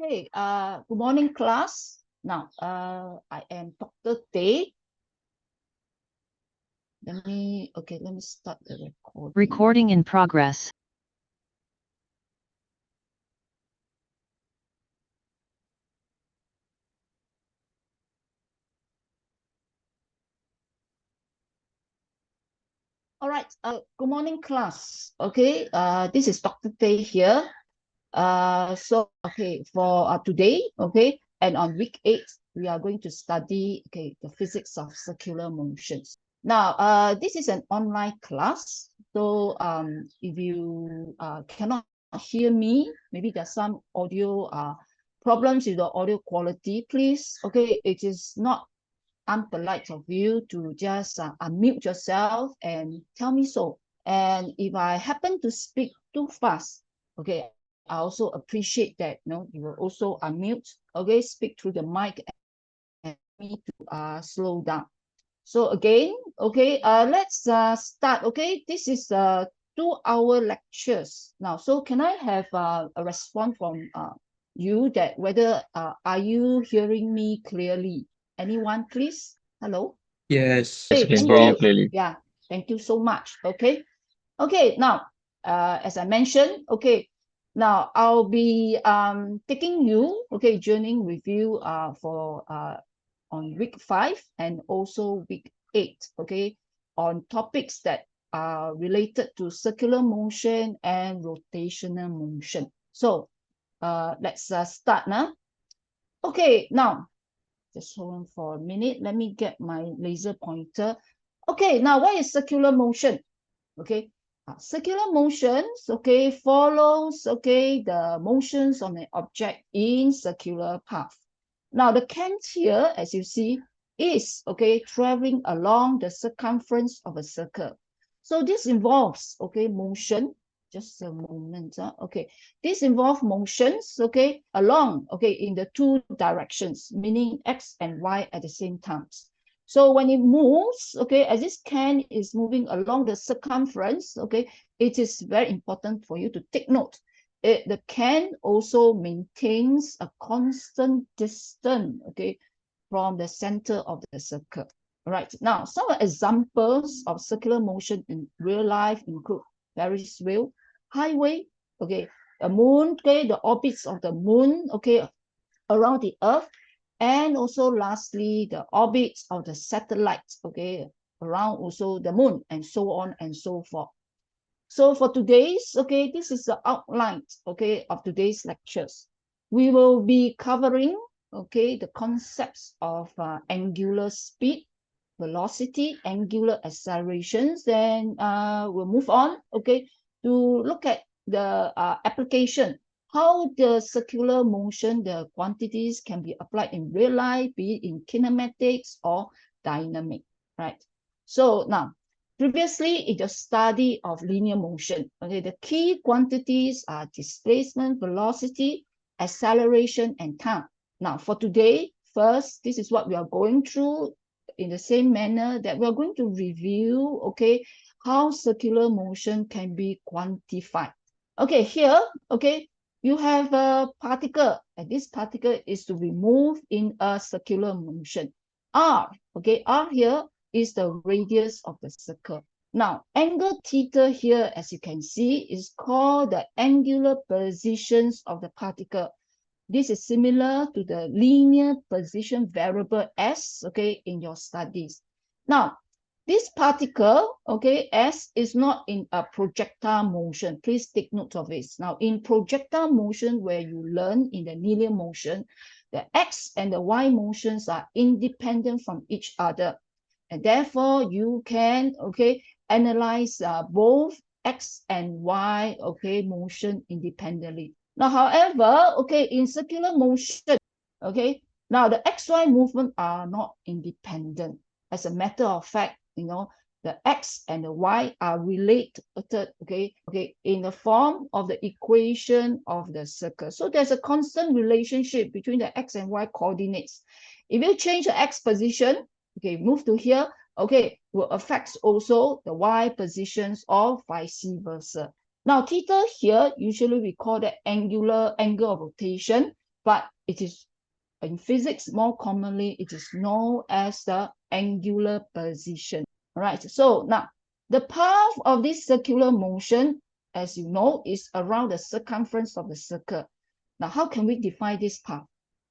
Okay, good morning, class. Now, I am Dr. Day. Let me start the recording. Recording in progress. All right, good morning, class. Okay, this is Dr. Day here. For today, okay, and on week 8, we are going to study, the physics of circular motions. Now, this is an online class, so if you cannot hear me, maybe there's some audio problems with the audio quality, please, okay, it is not unpolite of you to just unmute yourself and tell me so. And if I happen to speak too fast, okay, I also appreciate that, you will also unmute, okay, speak through the mic and me to slow down. So again, okay, let's start. Okay, this is 2-hour lectures now. So can I have a response from you that whether are you hearing me clearly? Anyone, please? Hello. Yes, Hey, we can thank hear you you. clearly. Yeah, thank you so much. Okay. Okay. Now, as I mentioned, okay. Now I'll be taking you, okay, journeying with you for on week 5 and also week 8, okay, on topics that are related to circular motion and rotational motion. So let's start now. Okay, now just hold on for a minute. Let me get my laser pointer. Okay, now what is circular motion? Okay, circular motions, okay, follows, okay, the motions of an object in circular path. Now the cant here, as you see, is, okay, traveling along the circumference of a circle. So this involves, okay, motion. Just a moment. Okay, this involves motions, okay, along, okay, in the 2 directions, meaning x and y at the same time. So when it moves, okay, as this can is moving along the circumference, okay, it is very important for you to take note. The can also maintains a constant distance, okay, from the center of the circle. All right. Now, some examples of circular motion in real life include Ferris wheel, highway, okay, the moon, okay, the orbits of the moon, okay, around the earth, and also lastly the orbits of the satellites, okay, around also the moon, and so on and so forth. So for today's, okay, this is the outline, okay, of today's lectures. We will be covering, okay, the concepts of angular speed, velocity, angular accelerations, and we'll move on, okay, to look at the application, how the circular motion, the quantities can be applied in real life, be it in kinematics or dynamic, right? So now, previously in the study of linear motion, okay, the key quantities are displacement, velocity, acceleration, and time. Now for today, first, this is what we are going through in the same manner that we are going to review, okay, how circular motion can be quantified. Okay, here, okay, you have a particle, and this particle is to be moved in a circular motion. R, okay, R here is the radius of the circle. Now, angle theta here, as you can see, is called the angular positions of the particle. This is similar to the linear position variable S, okay, in your studies. Now, this particle, okay, S is not in a projectile motion. Please take note of this. Now, in projectile motion, where you learn in the linear motion, the X and the Y motions are independent from each other. And therefore, you can, okay, analyze both X and Y, okay, motion independently. Now, however, okay, in circular motion, okay, now the XY movement are not independent. As a matter of fact, the X and the Y are related, okay, in the form of the equation of the circle. So there's a constant relationship between the X and Y coordinates. If you change the X position, okay, move to here, okay, will affect also the Y positions or vice versa. Now, theta here, usually we call that angle of rotation. but it is in physics, more commonly, it is known as the angular position. All right, so now the path of this circular motion, as you know, is around the circumference of the circle. Now, how can we define this path?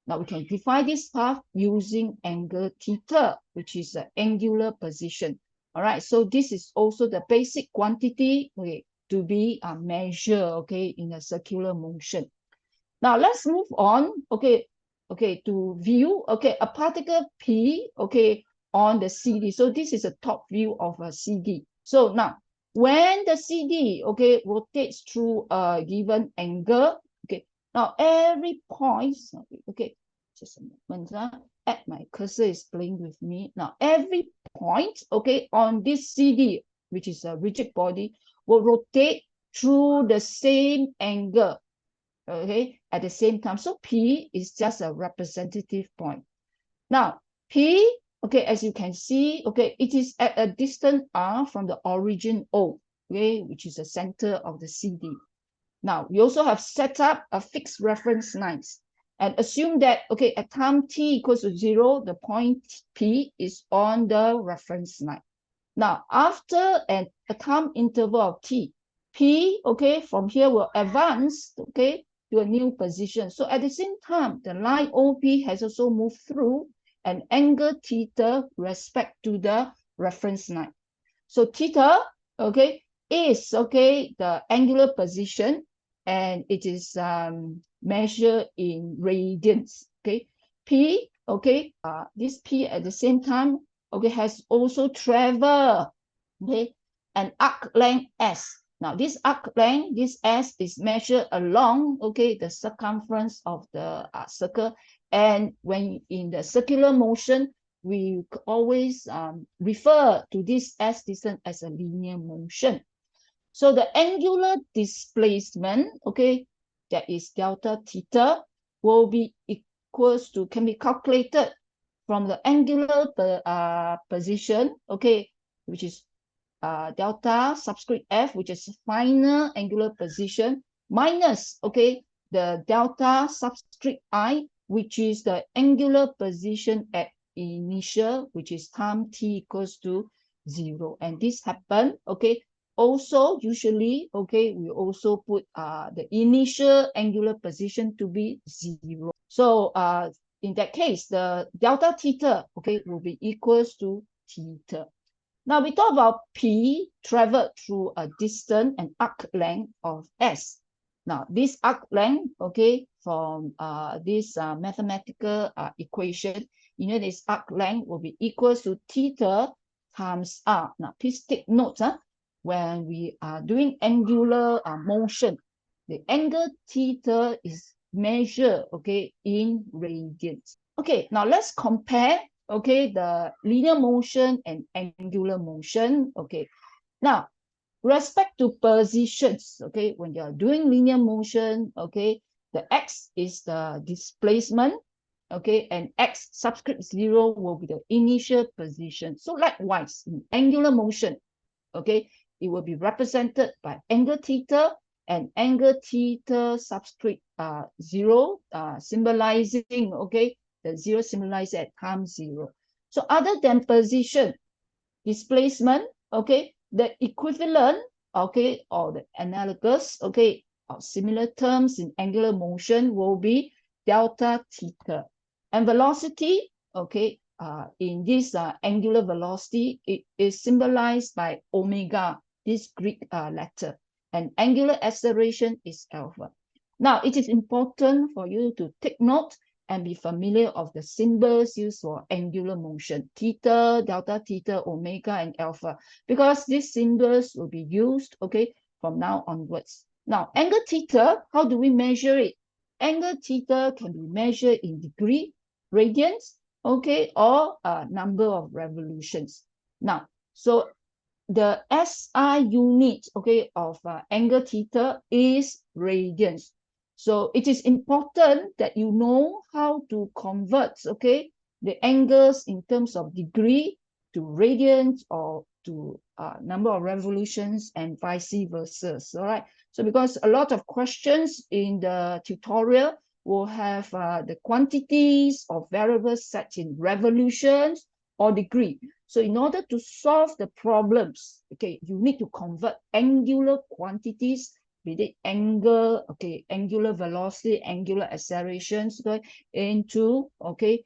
Now, we can define this path using angle theta, which is the angular position. All right, so this is also the basic quantity, okay, to be measured, okay, in a circular motion. Now, let's move on, okay, to view, okay, a particle P, okay, on the CD. So this is a top view of a CD. So now, when the CD, okay, rotates through a given angle, okay, now every point, okay, just a moment, my cursor is playing with me. Now, every point, okay, on this CD, which is a rigid body, will rotate through the same angle, okay, at the same time. So P is just a representative point. Now, P, okay, as you can see, okay, it is at a distance R from the origin O, okay, which is the center of the CD. Now, we also have set up a fixed reference lines and assume that, okay, at time t equals to 0, the point P is on the reference line. Now, after a time interval of t, P, okay, from here will advance, okay, to a new position. So at the same time, the line OP has also moved through an angle theta respect to the reference line. So theta, okay, is, okay, the angular position, and it is measured in radians, okay. P, okay, this P at the same time, okay, has also traveled, okay, an arc length S. Now, this arc length, this S is measured along, okay, the circumference of the circle. And when in the circular motion, we always refer to this S distance as a linear motion. So the angular displacement, okay, that is delta theta, will be equals to, can be calculated from the angular position, okay, which is delta subscript F, which is final angular position, minus, okay, the delta subscript I, which is the angular position at initial, which is time t equals to 0. And this happen, okay, also usually, okay, we also put the initial angular position to be 0. So in that case, the delta theta, okay, will be equals to theta. Now we talk about P traveled through a distance and arc length of S. Now this arc length, okay, from this mathematical equation, you know, this arc length will be equals to theta times R. Now please take note, when we are doing angular motion, the angle theta is measured, okay, in radians. Okay, now let's compare, okay, the linear motion and angular motion. Okay, now respect to positions, okay, when you're doing linear motion, okay, the x is the displacement, okay, and x subscript 0 will be the initial position. So likewise, in angular motion, okay, it will be represented by angle theta and angle theta subscript 0, symbolizing, okay, the 0 symbolized at time 0. So other than position, displacement, okay, the equivalent, okay, or the analogous, okay, or similar terms in angular motion will be delta theta. And velocity, okay, in this angular velocity, it is symbolized by omega, this Greek letter. And angular acceleration is alpha. Now, it is important for you to take note and be familiar of the symbols used for angular motion, theta, delta theta, omega, and alpha, because these symbols will be used, okay, from now onwards. Now, angle theta, how do we measure it? Angle theta can be measured in degree, radians, okay, or number of revolutions. Now, so the SI unit, okay, of angle theta is radians. So it is important that you know how to convert, okay, the angles in terms of degree to radians or to number of revolutions and vice versa. All right. So because a lot of questions in the tutorial will have the quantities of variables set in revolutions or degree. So in order to solve the problems, okay, you need to convert angular quantities, be it angle, okay, angular velocity, angular accelerations, okay, into, okay,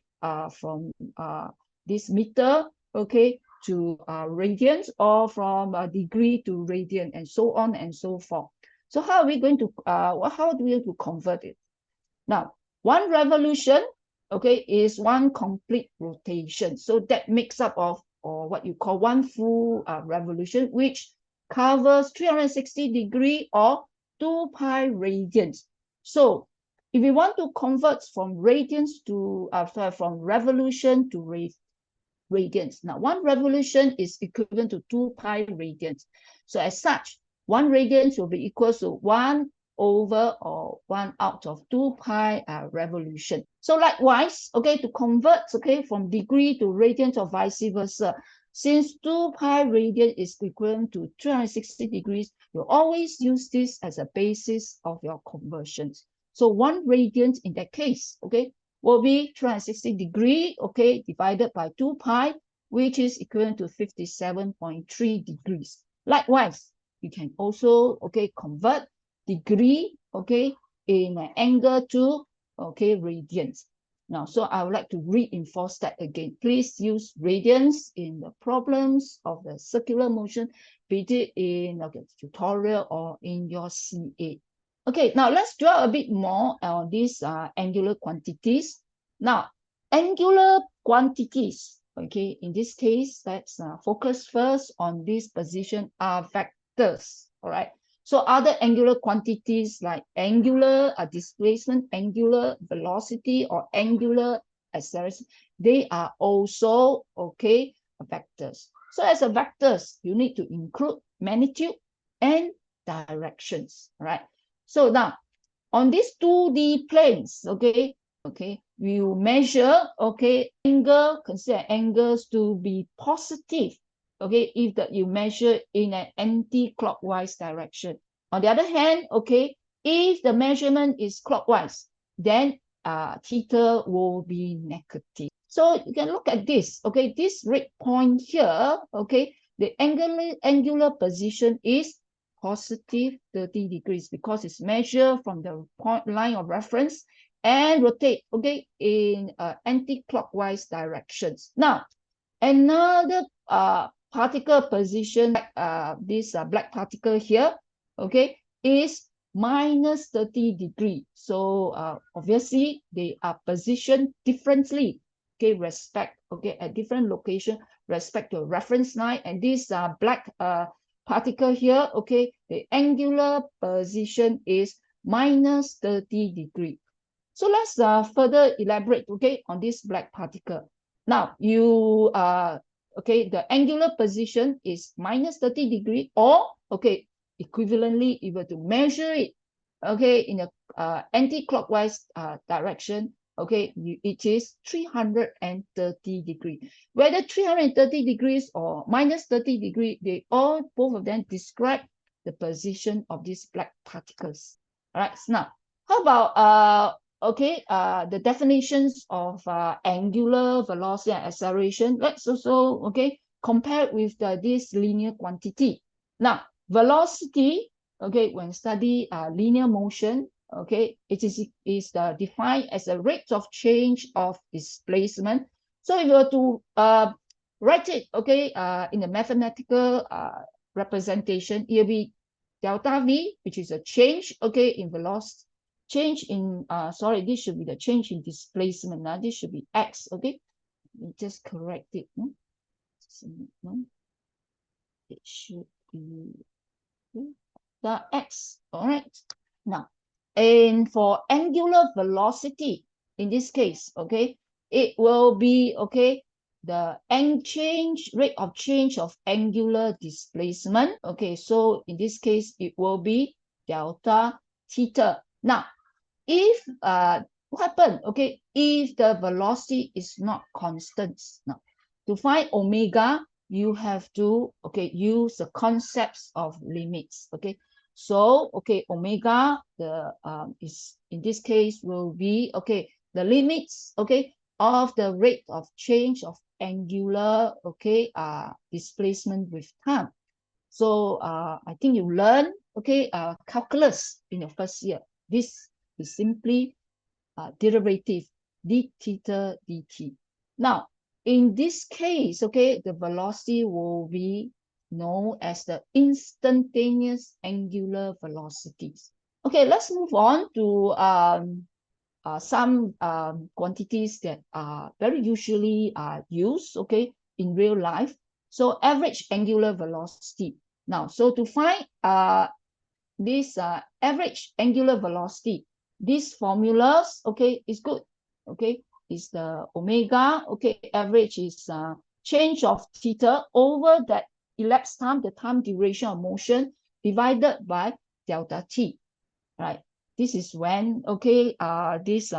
from this meter, okay, to radians, or from degree to radian, and so on and so forth. So how are we going to, how do we to convert it? Now, one revolution, okay, is one complete rotation. So that makes up of, or what you call one full revolution, which covers 360 degree or 2 pi radians. So if we want to convert from radians to, from revolution to radians. Now, one revolution is equivalent to 2 pi radians. So as such, one radians will be equal to 1 over or 1 out of 2 pi revolution. So likewise, okay, to convert, okay, from degree to radians or vice versa, since 2 pi radian is equivalent to 360 degrees, you always use this as a basis of your conversions. So 1 radian in that case, okay, will be 360 degree, okay, divided by 2 pi, which is equivalent to 57.3 degrees. Likewise, you can also, okay, convert degree, okay, in an angle to, okay, radians. Now, so I would like to reinforce that again. Please use radians in the problems of the circular motion, be it in, okay, tutorial or in your CA. Okay, now let's dwell a bit more on these angular quantities. Now, angular quantities, okay, in this case, let's focus first on this position are vectors, all right? So other angular quantities like angular displacement, angular velocity, or angular acceleration, they are also, okay, vectors. So as a vectors, you need to include magnitude and directions, right? So now, on these 2D planes, okay, we will measure, okay, angle, consider angles to be positive, okay, if that you measure in an anti-clockwise direction. On the other hand, okay, if the measurement is clockwise, then theta will be negative. So you can look at this, okay, this red point here, okay, the angular position is positive 30 degrees because it's measured from the point line of reference and rotate, okay, in anti-clockwise directions. Now, another particle position, this black particle here, okay, is minus 30 degrees. So obviously they are positioned differently, okay, at different location, respect to reference line, and this black particle here, okay, the angular position is minus 30 degrees. So let's further elaborate, okay, on this black particle. Now, you, okay, the angular position is minus 30 degrees, or, okay, equivalently, if you were to measure it, okay, in a anti-clockwise direction, okay, it is 330 degrees. Whether 330 degrees or minus 30 degrees, they all, both of them describe the position of these black particles. All right, so now, how about, okay, the definitions of angular velocity and acceleration? Let's also, okay, compare with this linear quantity. Now, velocity, okay, when study linear motion, okay, it is defined as a rate of change of displacement. So if you were to write it, okay, in a mathematical representation, it will be delta V, which is a change, okay, in velocity, change in, sorry, this should be the change in displacement. Now, this should be X, okay? Let me just correct it. It should be the X, all right? Now, and for angular velocity, in this case, okay, it will be, okay, the rate of change of angular displacement. Okay, so in this case, it will be delta theta. Now, if what happened, okay, if the velocity is not constant, now to find omega, you have to, okay, use the concepts of limits, okay. So, okay, omega, the is in this case will be, okay, the limits, okay, of the rate of change of angular, okay, displacement with time. So I think you learn, okay, calculus in your first year. This is simply derivative d theta dt. Now, in this case, okay, the velocity will be known as the instantaneous angular velocities. Okay, let's move on to some quantities that are very usually used, okay, in real life. So average angular velocity. Now, so to find this average angular velocity, these formulas, okay, is good, okay, is the omega, okay, average is change of theta over that elapsed time, the time duration of motion, divided by delta t, right? This is when, okay, this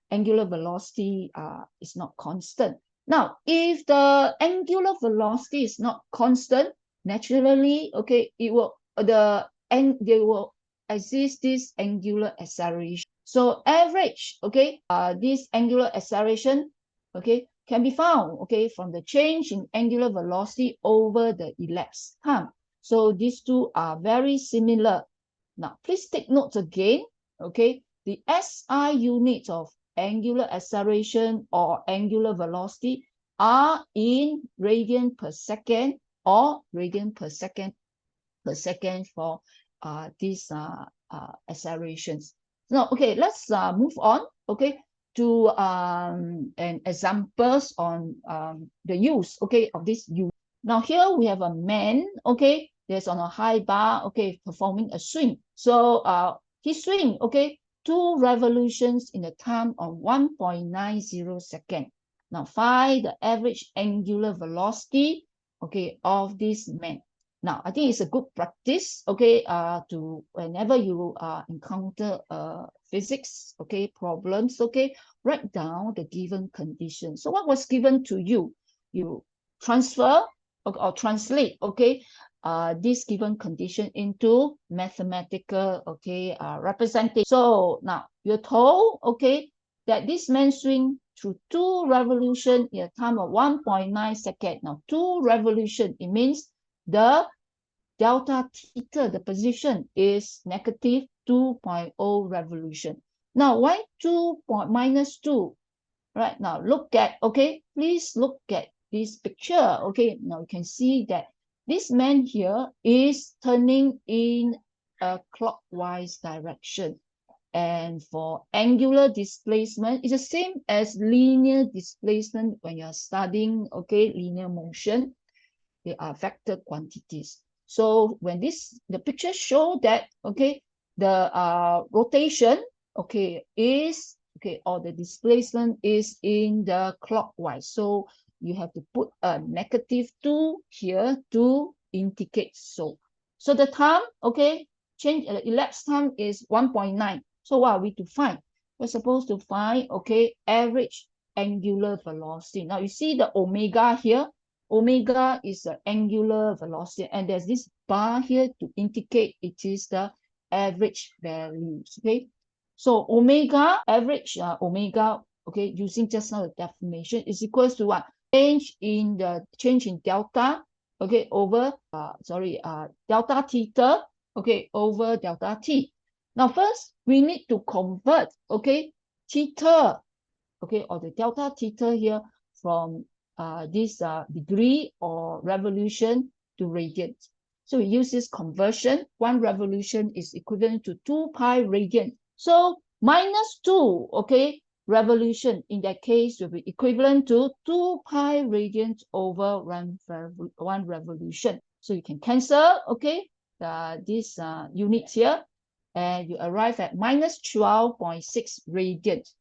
angular velocity is not constant. Now, if the angular velocity is not constant, naturally, okay, it will there will exist this angular acceleration. So average, okay, this angular acceleration, okay, can be found, okay, from the change in angular velocity over the elapsed time. So these two are very similar. Now, please take note again, okay, the SI units of angular acceleration or angular velocity are in radian per second or radian per second for these accelerations. Now, okay, let's move on, okay, to an examples on the use, okay, of this use. Now here we have a man, okay, there's on a high bar, okay, performing a swing. So he swing, okay, 2 revolutions in a time of 1.90 seconds. Now find the average angular velocity, okay, of this man. Now, I think it's a good practice, okay, to whenever you encounter physics, okay, problems, okay, write down the given condition. So what was given to you? You transfer or translate, okay, this given condition into mathematical, okay, representation. So now you're told, okay, that this man swing through 2 revolutions in a time of 1.9 seconds. Now, 2 revolutions, it means the delta theta, the position is negative 2.0 revolution. Now, why 2 minus 2? Right now, look at, okay, please look at this picture. Okay, now you can see that this man here is turning in a clockwise direction. And for angular displacement, it's the same as linear displacement when you're studying, okay, linear motion. They are vector quantities. So when the picture show that, okay, the rotation, okay, is, okay, or the displacement is in the clockwise. So you have to put a -2 here to indicate so. So the time, okay, change elapsed time is 1.9. So what are we to find? We're supposed to find, okay, average angular velocity. Now you see the omega here. Omega is the angular velocity, and there's this bar here to indicate it is the average values. Okay, so omega, average omega, okay, using just now the definition, is equals to what? Change in delta, okay, over delta theta, okay, over delta t. Now first we need to convert, okay, theta, okay, or the delta theta here from this degree or revolution to radians. So we use this conversion. 1 revolution is equivalent to 2 pi radian. So -2, okay, revolution in that case will be equivalent to 2 pi radians over 1 revolution. So you can cancel, okay, these units here, and you arrive at -12.6 radians.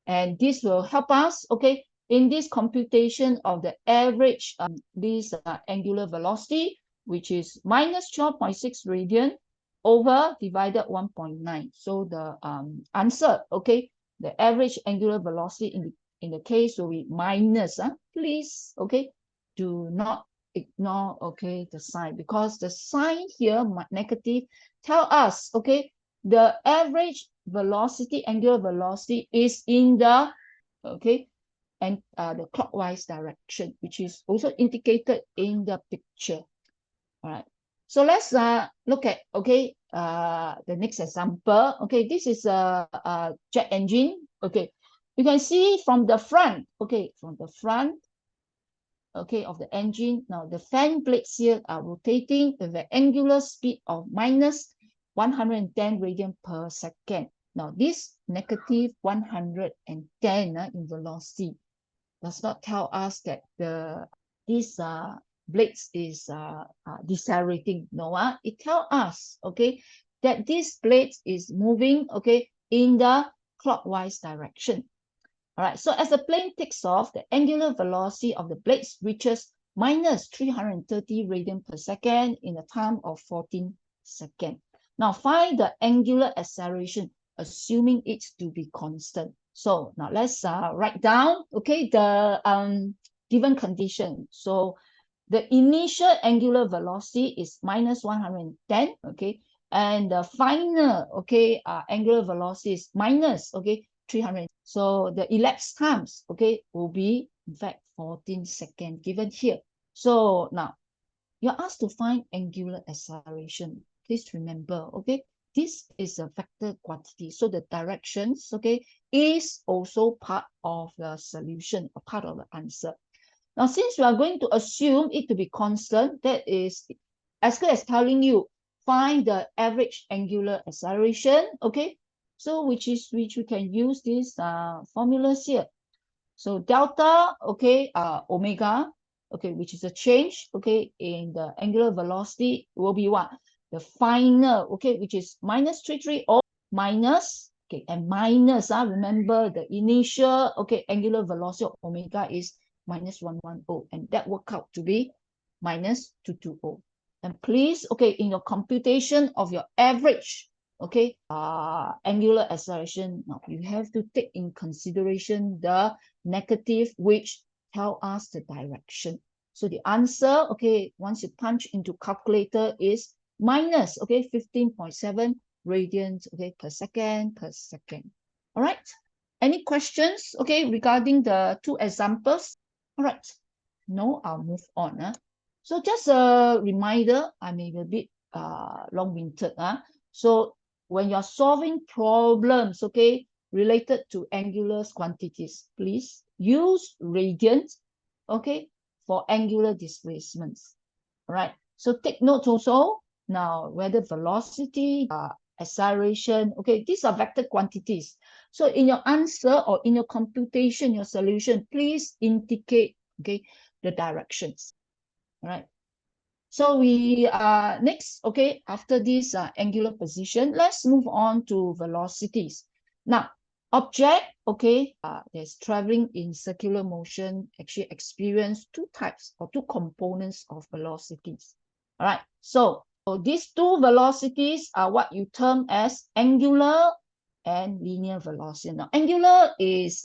And this will help us, okay, in this computation of the average this angular velocity, which is -12.6 radian over divided 1.9. So the answer, okay, the average angular velocity in the case will be minus. Please, okay, do not ignore, okay, the sign, because the sign here, negative, tell us, okay, the average velocity, angular velocity is in the, okay, and the clockwise direction, which is also indicated in the picture. All right. So let's look at, okay, the next example. Okay, this is a jet engine. Okay, you can see from the front, okay, from the front, okay, of the engine. Now the fan blades here are rotating with an angular speed of minus 110 radian per second. Now this negative 110 in velocity does not tell us that this blades is decelerating. No, it tells us, okay, that this blades is moving, okay, in the clockwise direction. All right, so as the plane takes off, the angular velocity of the blades reaches minus 330 radian per second in a time of 14 seconds. Now find the angular acceleration, assuming it to be constant. So now let's write down, okay, the given condition. So the initial angular velocity is minus 110, okay, and the final, okay, angular velocity is minus, okay, 300. So the elapsed times, okay, will be in fact 14 seconds given here. So now you're asked to find angular acceleration. Please remember, okay, this is a vector quantity. So the directions, okay, is also part of the solution, a part of the answer. Now, since we are going to assume it to be constant, that is as good as telling you, find the average angular acceleration, okay? So which we can use these formulas here. So delta, okay, omega, okay, which is a change, okay, in the angular velocity will be what? The final, okay, which is minus 330 minus, okay, and minus, remember the initial, okay, angular velocity of omega is minus 110, and that work out to be minus 220. And please, okay, in your computation of your average, okay, angular acceleration, now you have to take in consideration the negative, which tell us the direction. So the answer, okay, once you punch into calculator is minus, okay, 15.7 radians, okay, per second. All right. Any questions, okay, regarding the two examples? All right. No, I'll move on. So just a reminder, I may be a bit long-winded. So when you're solving problems, okay, related to angular quantities, please use radians, okay, for angular displacements. All right. So take note also now whether velocity, acceleration, okay, these are vector quantities. So in your answer or in your computation, your solution, please indicate, okay, the directions. All right. So we next, okay, after this angular position, let's move on to velocities. Now, object, okay, that's traveling in circular motion actually experience two types or two components of velocities. All right, so these two velocities are what you term as angular and linear velocity. Now, angular is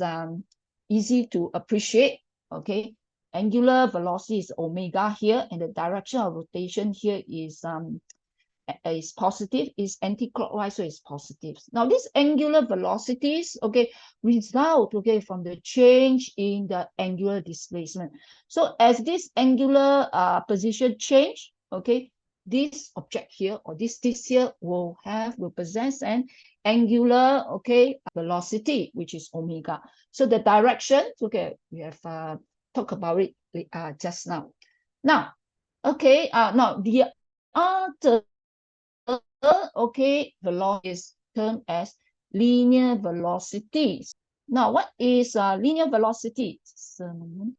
easy to appreciate, okay. Angular velocity is omega here, and the direction of rotation here is positive, is anti-clockwise, so it's positive. Now, these angular velocities, okay, result, okay, from the change in the angular displacement. So as this angular position change, okay, this object here or this here will possess an angular, okay, velocity, which is omega. So the direction, okay, we have talked about it just now. Now, okay, now the other, okay, velocity is termed as linear velocities. Now, what is linear velocity? Just a moment.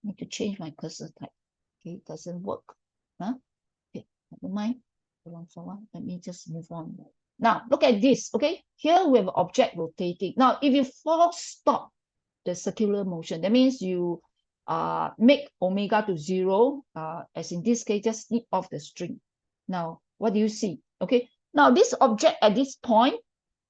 I need to change my cursor type. Okay, it doesn't work. Okay, never mind. Let me just move on. Now, look at this. Okay, here we have an object rotating. Now, if you force stop the circular motion, that means you make omega to 0, as in this case, just snip off the string. Now, what do you see? Okay, now this object at this point,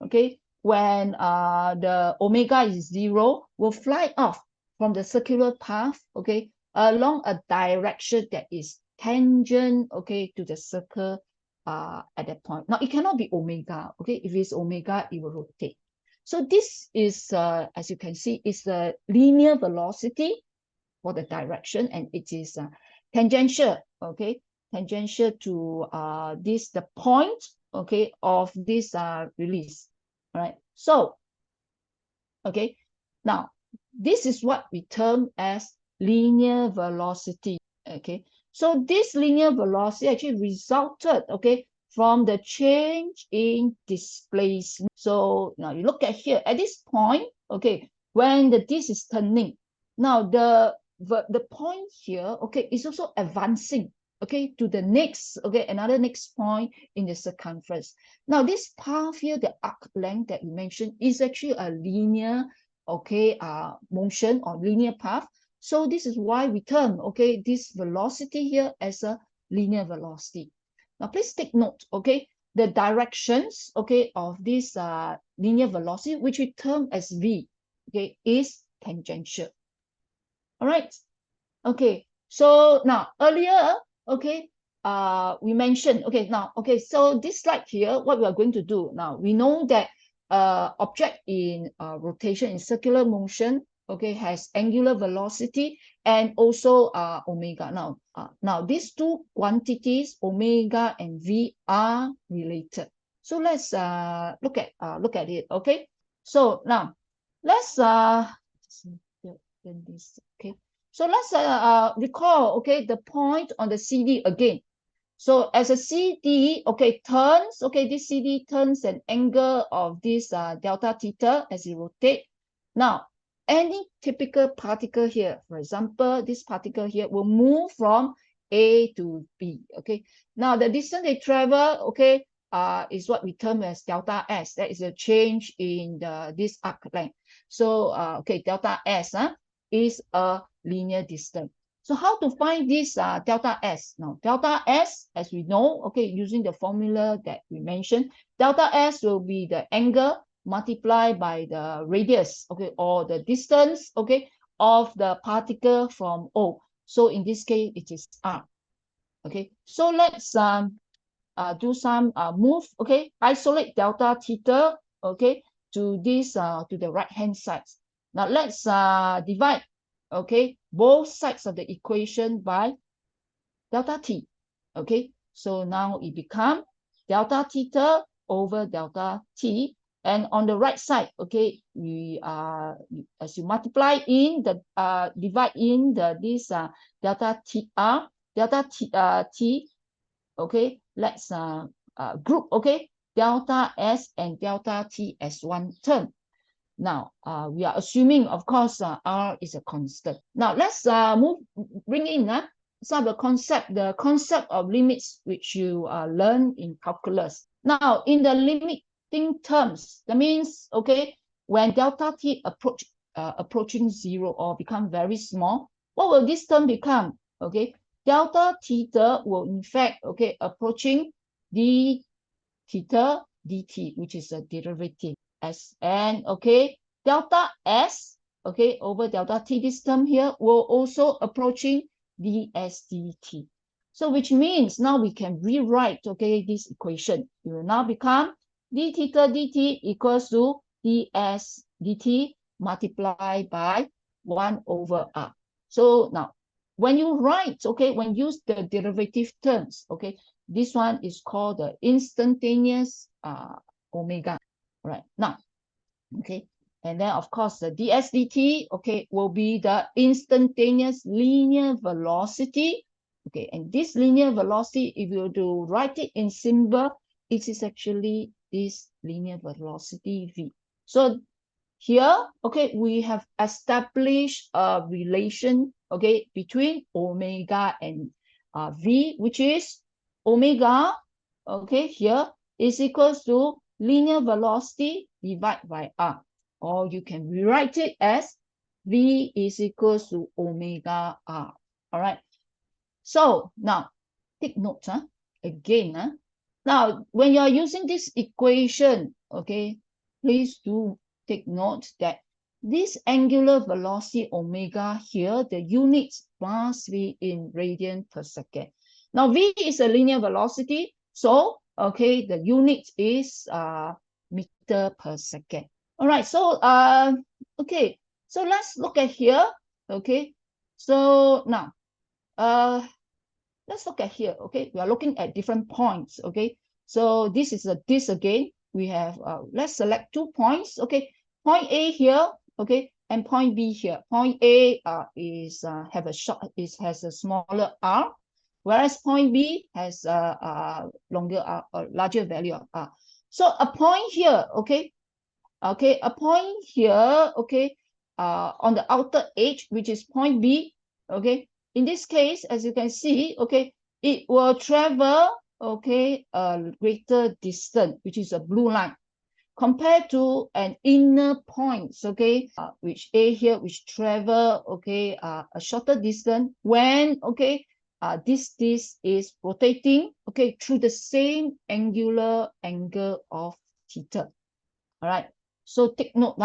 okay, when the omega is 0, will fly off from the circular path, okay, along a direction that is tangent, okay, to the circle at that point. Now, it cannot be omega, okay? If it's omega, it will rotate. So this is, as you can see, is the linear velocity for the direction, and it is tangential, okay? Tangential to the point, okay, of this release, right? So, okay, now this is what we term as linear velocity, okay? So this linear velocity actually resulted, okay, from the change in displacement. So now you look at here, at this point, okay, when the disc is turning, now the point here, okay, is also advancing, okay, to the next, okay, another next point in the circumference. Now this path here, the arc length that you mentioned, is actually a linear, okay, motion or linear path. So this is why we term, okay, this velocity here as a linear velocity. Now please take note, okay, the directions, okay, of this linear velocity, which we term as v, okay, is tangential. All right. Okay. So now earlier, okay, we mentioned, okay, now, okay, so this slide here, what we are going to do now, we know that object in rotation, in circular motion, okay, has angular velocity and also omega. Now these two quantities, omega and v, are related. So let's look at it. Okay. So now let's this. Okay. So let's recall, okay, the point on the CD again. So as a CD, okay, turns, okay, this CD turns an angle of this delta theta as it rotates. Now, any typical particle here, for example, this particle here will move from A to B, okay? Now, the distance they travel, okay, is what we term as delta S. That is a change in this arc length. So, okay, delta S is a linear distance. So how to find this delta S? Now, delta S, as we know, okay, using the formula that we mentioned, delta S will be the angle multiplied by the radius, okay, or the distance, okay, of the particle from O. So in this case, it is R. Okay, so let's do some move, okay, isolate delta theta, okay, to this to the right hand side. Now let's divide, okay, both sides of the equation by delta t. Okay, so now it becomes delta theta over delta t, and on the right side, okay, we as you multiply in the divide in this delta t t, okay, let's group, okay, delta s and delta t as one term. Now, we are assuming, of course, R is a constant. Now, let's bring in some of the concept of limits which you learn in calculus. Now, in the limiting terms, that means, okay, when delta t approaching zero or become very small, what will this term become? Okay, delta theta will in fact, okay, approaching d theta dt, which is a derivative. And okay, delta s, okay, over delta t, this term here will also approaching ds dt. So which means now we can rewrite, okay, this equation. It will now become d theta dt equals to ds dt multiplied by 1 over r. So now when you write, okay, when you use the derivative terms, okay, this one is called the instantaneous omega. Right now, okay, and then of course the ds dt, okay, will be the instantaneous linear velocity, okay, and this linear velocity, if you were to write it in symbol, it is actually this linear velocity v. So here, okay, we have established a relation, okay, between omega and v, which is omega, okay, here is equals to linear velocity divided by r, or you can rewrite it as v is equals to omega r. All right. So now take note again. Now when you are using this equation, okay, please do take note that this angular velocity omega here, the units must be in radian per second. Now v is a linear velocity, so okay, the unit is meter per second. All right, so okay, so let's look at here. Okay, so now let's look at here. Okay, we are looking at different points. Okay, so this is this again. We have let's select 2 points. Okay, point A here. Okay, and point B here. Point A is have a short, has a smaller r, whereas point B has a longer r, a larger value of r. So a point here. Okay, a point here. Okay, on the outer edge, which is point B. Okay, in this case, as you can see, okay, it will travel, okay, a greater distance, which is a blue line, compared to an inner point, okay, which A here, which travel, okay, a shorter distance when, okay, this is rotating, okay, through the same angular angle of theta. All right, so take note,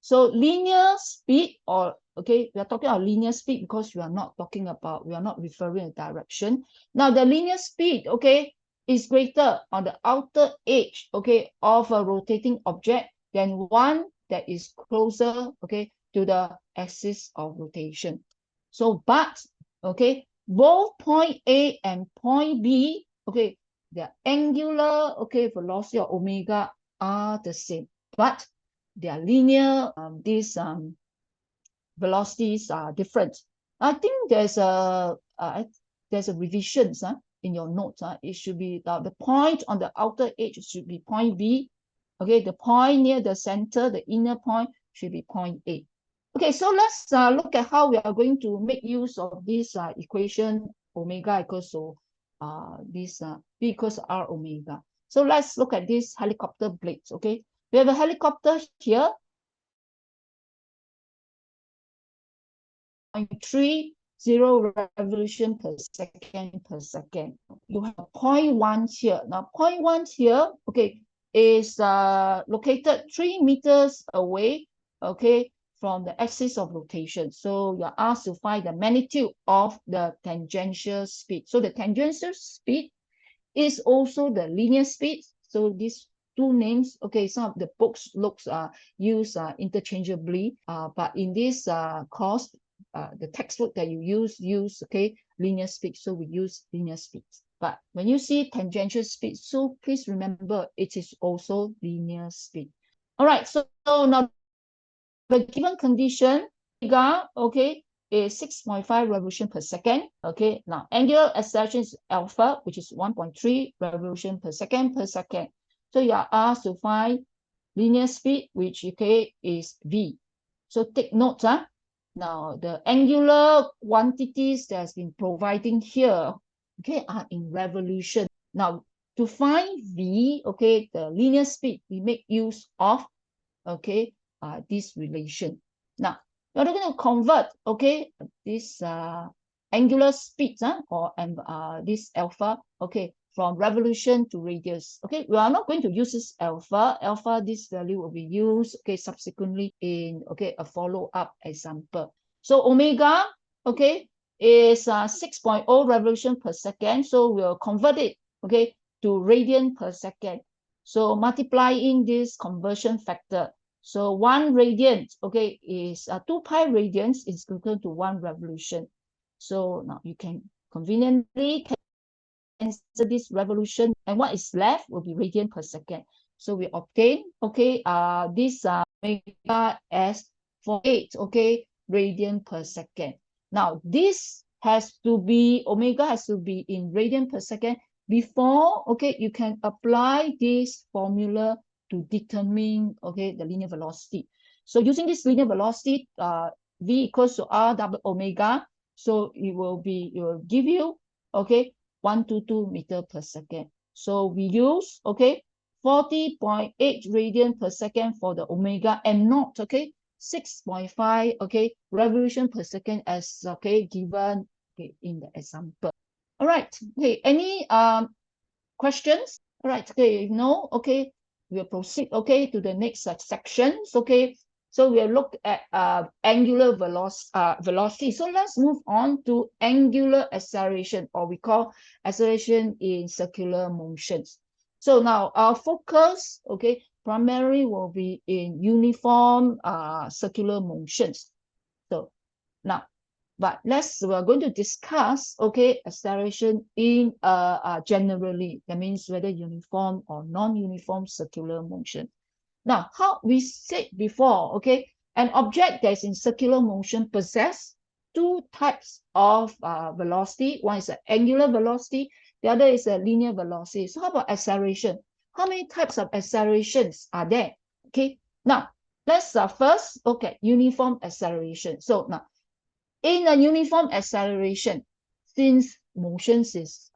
so linear speed, or okay, we are talking about linear speed because we are not talking about, we are not referring to direction. Now the linear speed, okay, is greater on the outer edge, okay, of a rotating object than one that is closer, okay, to the axis of rotation. So but, okay, both point A and point B, okay, the angular, okay, velocity of omega are the same, but their linear velocities are different. I think there's a revision in your notes. It should be the point on the outer edge should be point B. Okay, the point near the center, the inner point, should be point A. Okay, so let's look at how we are going to make use of this equation omega equals to this B equals R omega. So let's look at this helicopter blades. Okay, we have a helicopter here, 0.30 revolution per second. You have 0.1 here. Now 0.1 here, okay, is located 3 meters away, okay, from the axis of rotation. So you're asked to find the magnitude of the tangential speed. So the tangential speed is also the linear speed. So these 2 names, okay, some of the books use interchangeably, but in this course, the textbook that you use okay, linear speed, so we use linear speed. But when you see tangential speed, so please remember it is also linear speed. All right, so now the given condition, omega, okay, is 6.5 revolution per second. Okay, now angular acceleration is alpha, which is 1.3 revolution per second. So you are asked to find linear speed, which okay is v. So take note, now the angular quantities that has been providing here, okay, are in revolution. Now to find v, okay, the linear speed, we make use of, okay, this relation. Now we're going to convert, okay, this angular speed or this alpha, okay, from revolution to radius. Okay, we are not going to use this alpha. This value will be used, okay, subsequently in, okay, a follow-up example. So omega, okay, is 6.0 revolution per second. So we'll convert it, okay, to radian per second. So multiplying this conversion factor. So 1 radian, okay, is 2 pi radians is equal to 1 revolution. So now you can conveniently cancel this revolution, and what is left will be radian per second. So we obtain, okay, this omega as 48, okay, radian per second. Now this has to be, omega has to be in radian per second before, okay, you can apply this formula to determine, okay, the linear velocity. So using this linear velocity, v equals to r double omega, so it will give you, okay, 122 meter per second. So we use, okay, 40.8 radian per second for the omega, and not, okay, 6.5, okay, revolution per second as, okay, given, okay, in the example. All right, okay, any questions? All right, okay, no, okay, we'll proceed, okay, to the next sections, okay. So we'll look at angular velocity. So let's move on to angular acceleration, or we call acceleration in circular motions. So now our focus, okay, primarily will be in uniform circular motions. So now, but we're going to discuss, okay, acceleration in generally. That means whether uniform or non-uniform circular motion. Now, how we said before, okay, an object that's in circular motion possess two types of velocity. One is an angular velocity, the other is a linear velocity. So how about acceleration? How many types of accelerations are there? Okay, now let's first look at uniform acceleration. So now, in a uniform acceleration, since motions is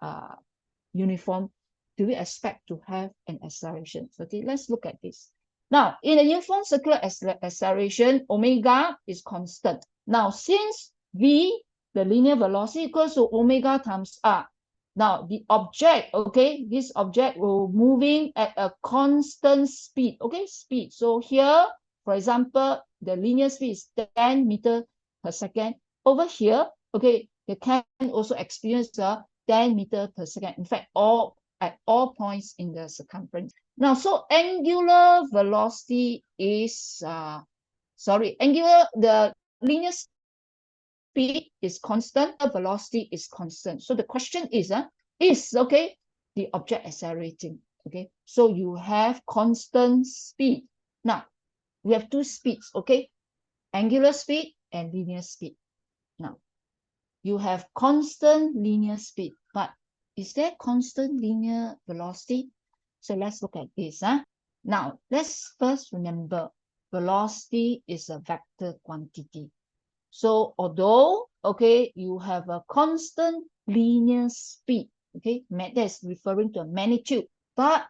uniform, do we expect to have an acceleration? Okay, let's look at this. Now, in a uniform circular acceleration, omega is constant. Now, since v, the linear velocity, equals to omega times r, now the object, okay, this object will moving at a constant speed, okay, speed. So here, for example, the linear speed is 10 meters per second. Over here, okay, they can also experience a 10 meters per second. In fact, at all points in the circumference. Now, so angular velocity is, the linear speed is constant, the velocity is constant. So the question is, okay, the object accelerating, okay? So you have constant speed. Now, we have two speeds, okay? Angular speed and linear speed. Now, you have constant linear speed, but is there constant linear velocity? So let's look at this. Now, let's first remember velocity is a vector quantity. So although, okay, you have a constant linear speed, okay, that is referring to a magnitude, but,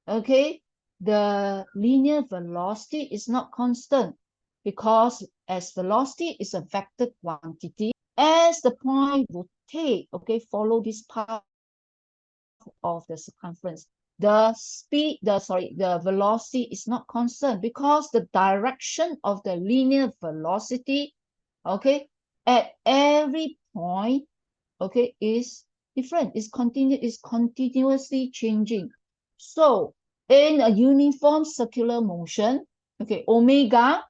okay, the linear velocity is not constant, because as velocity is a vector quantity, as the point rotate, okay, follow this path of the circumference, the velocity is not constant, because the direction of the linear velocity, okay, at every point, okay, is different, is continuously changing. So in a uniform circular motion, okay, omega,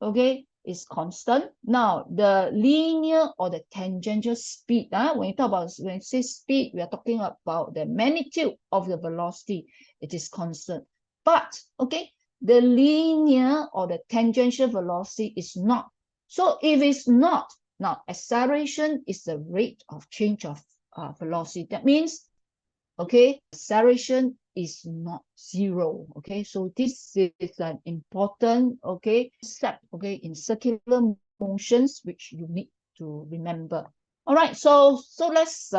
okay, is constant. Now, the linear or the tangential speed, when we say speed, we are talking about the magnitude of the velocity. It is constant. But, okay, the linear or the tangential velocity is not. So if it's not, now acceleration is the rate of change of velocity. That means, okay, acceleration is not zero. Okay, so this is an important, okay, step, okay, in circular motions, which you need to remember. All right, so let's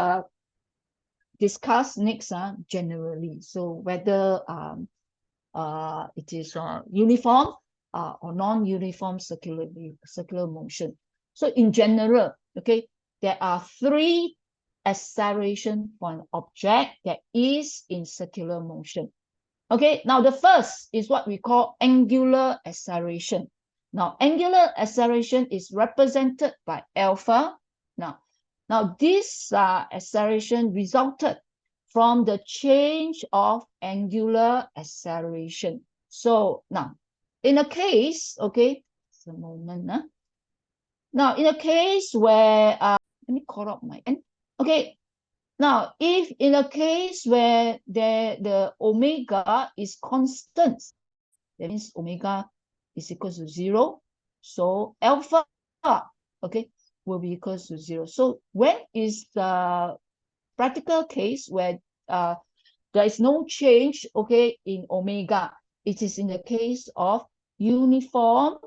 discuss next generally. So whether it is uniform or non-uniform circular motion. So in general, okay, there are three acceleration for an object that is in circular motion. Okay, now the first is what we call angular acceleration. Now, angular acceleration is represented by alpha. Now this acceleration resulted from the change of angular acceleration. So now, in a case, okay, just a moment. Now, in a case where, let me call up my end. Okay, now, if in a case where the omega is constant, that means omega is equal to 0. So alpha, okay, will be equal to 0. So when is the practical case where there is no change, okay, in omega? It is in the case of uniform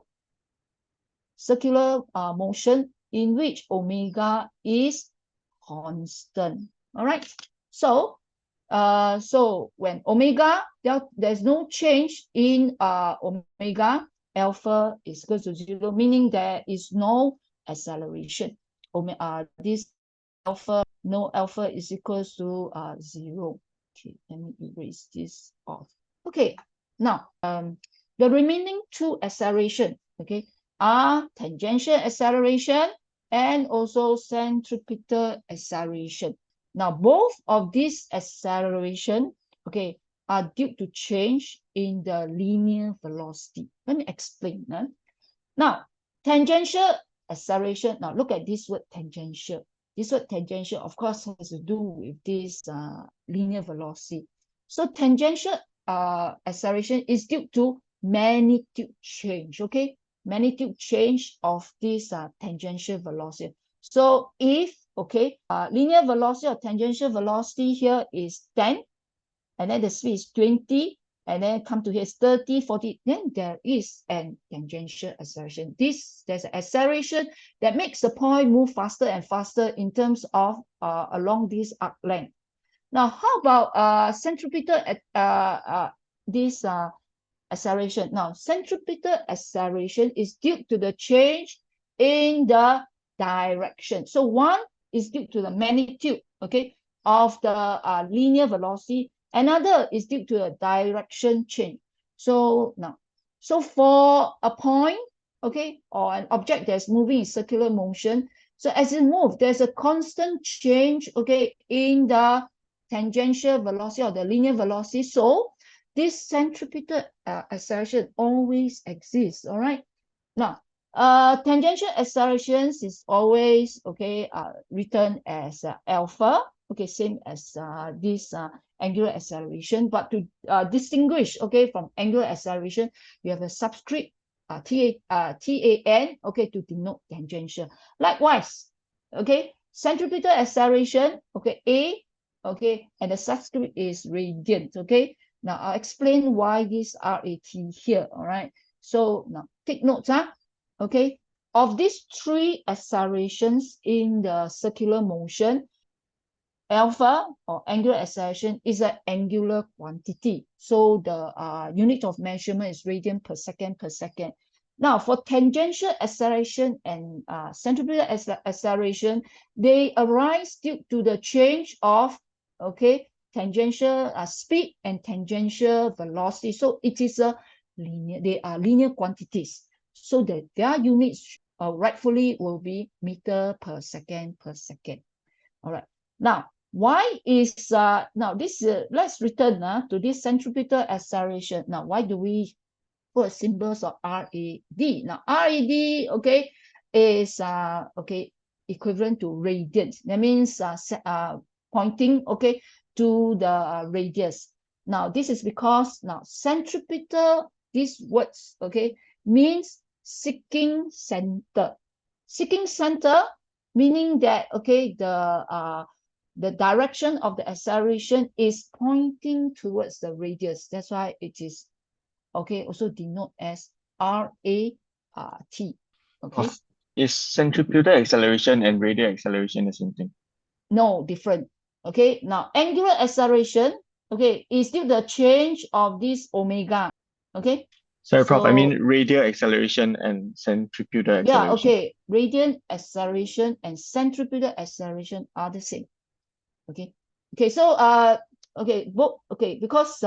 circular motion in which omega is constant. All right. So, so when omega, there's no change in omega, alpha is equal to 0, meaning there is no acceleration. This alpha, no alpha is equal to 0. Okay, let me erase this off. Okay, now the remaining two acceleration, okay, are tangential acceleration and also centripetal acceleration. Now, both of these acceleration, okay, are due to change in the linear velocity. Let me explain. Now, tangential acceleration. Now, look at this word tangential. This word tangential, of course, has to do with this linear velocity. So, tangential acceleration is due to magnitude change, okay? Magnitude change of this tangential velocity. So, if, okay, linear velocity or tangential velocity here is 10, and then the speed is 20, and then come to here is 30, 40, then there is an tangential acceleration. There's an acceleration that makes the point move faster and faster in terms of along this arc length. Now, how about centripetal this acceleration? Now, centripetal acceleration is due to the change in the direction. So one is due to the magnitude, okay, of the linear velocity. Another is due to a direction change. So now, so for a point, okay, or an object that's moving in circular motion, so as it moves, there's a constant change, okay, in the tangential velocity or the linear velocity. So this centripetal acceleration always exists, all right? Now, tangential accelerations is always, okay, written as alpha, okay, same as this angular acceleration. But to distinguish, okay, from angular acceleration, you have a subscript TAN, okay, to denote tangential. Likewise, okay, centripetal acceleration, okay, A, okay, and the subscript is radiant, okay. Now I'll explain why this RAT here, all right. So now take notes, okay. Of these three accelerations in the circular motion, alpha or angular acceleration is an angular quantity. So the unit of measurement is radian per second per second. Now, for tangential acceleration and centripetal acceleration, they arise due to the change of, okay, tangential speed and tangential velocity. So it is a linear, they are linear quantities. So that their units rightfully will be meter per second per second. All right. Now, why is now this let's return to this centripetal acceleration. Now, why do we put symbols of RAD? Now, RAD, okay, is okay, equivalent to radians. That means pointing, okay, to the radius. Now, this is because now centripetal, these words, okay, means seeking center. Seeking center meaning that, okay, the direction of the acceleration is pointing towards the radius. That's why it is, okay, also denote as RAT. Okay. Is centripetal acceleration and radial acceleration the same thing? No, different. Okay. Now, angular acceleration, okay, is still the change of this omega. Okay. Sorry, Prof. I mean radial acceleration and centripetal acceleration. Yeah, okay. Radial acceleration and centripetal acceleration are the same. Okay. Okay, so okay, because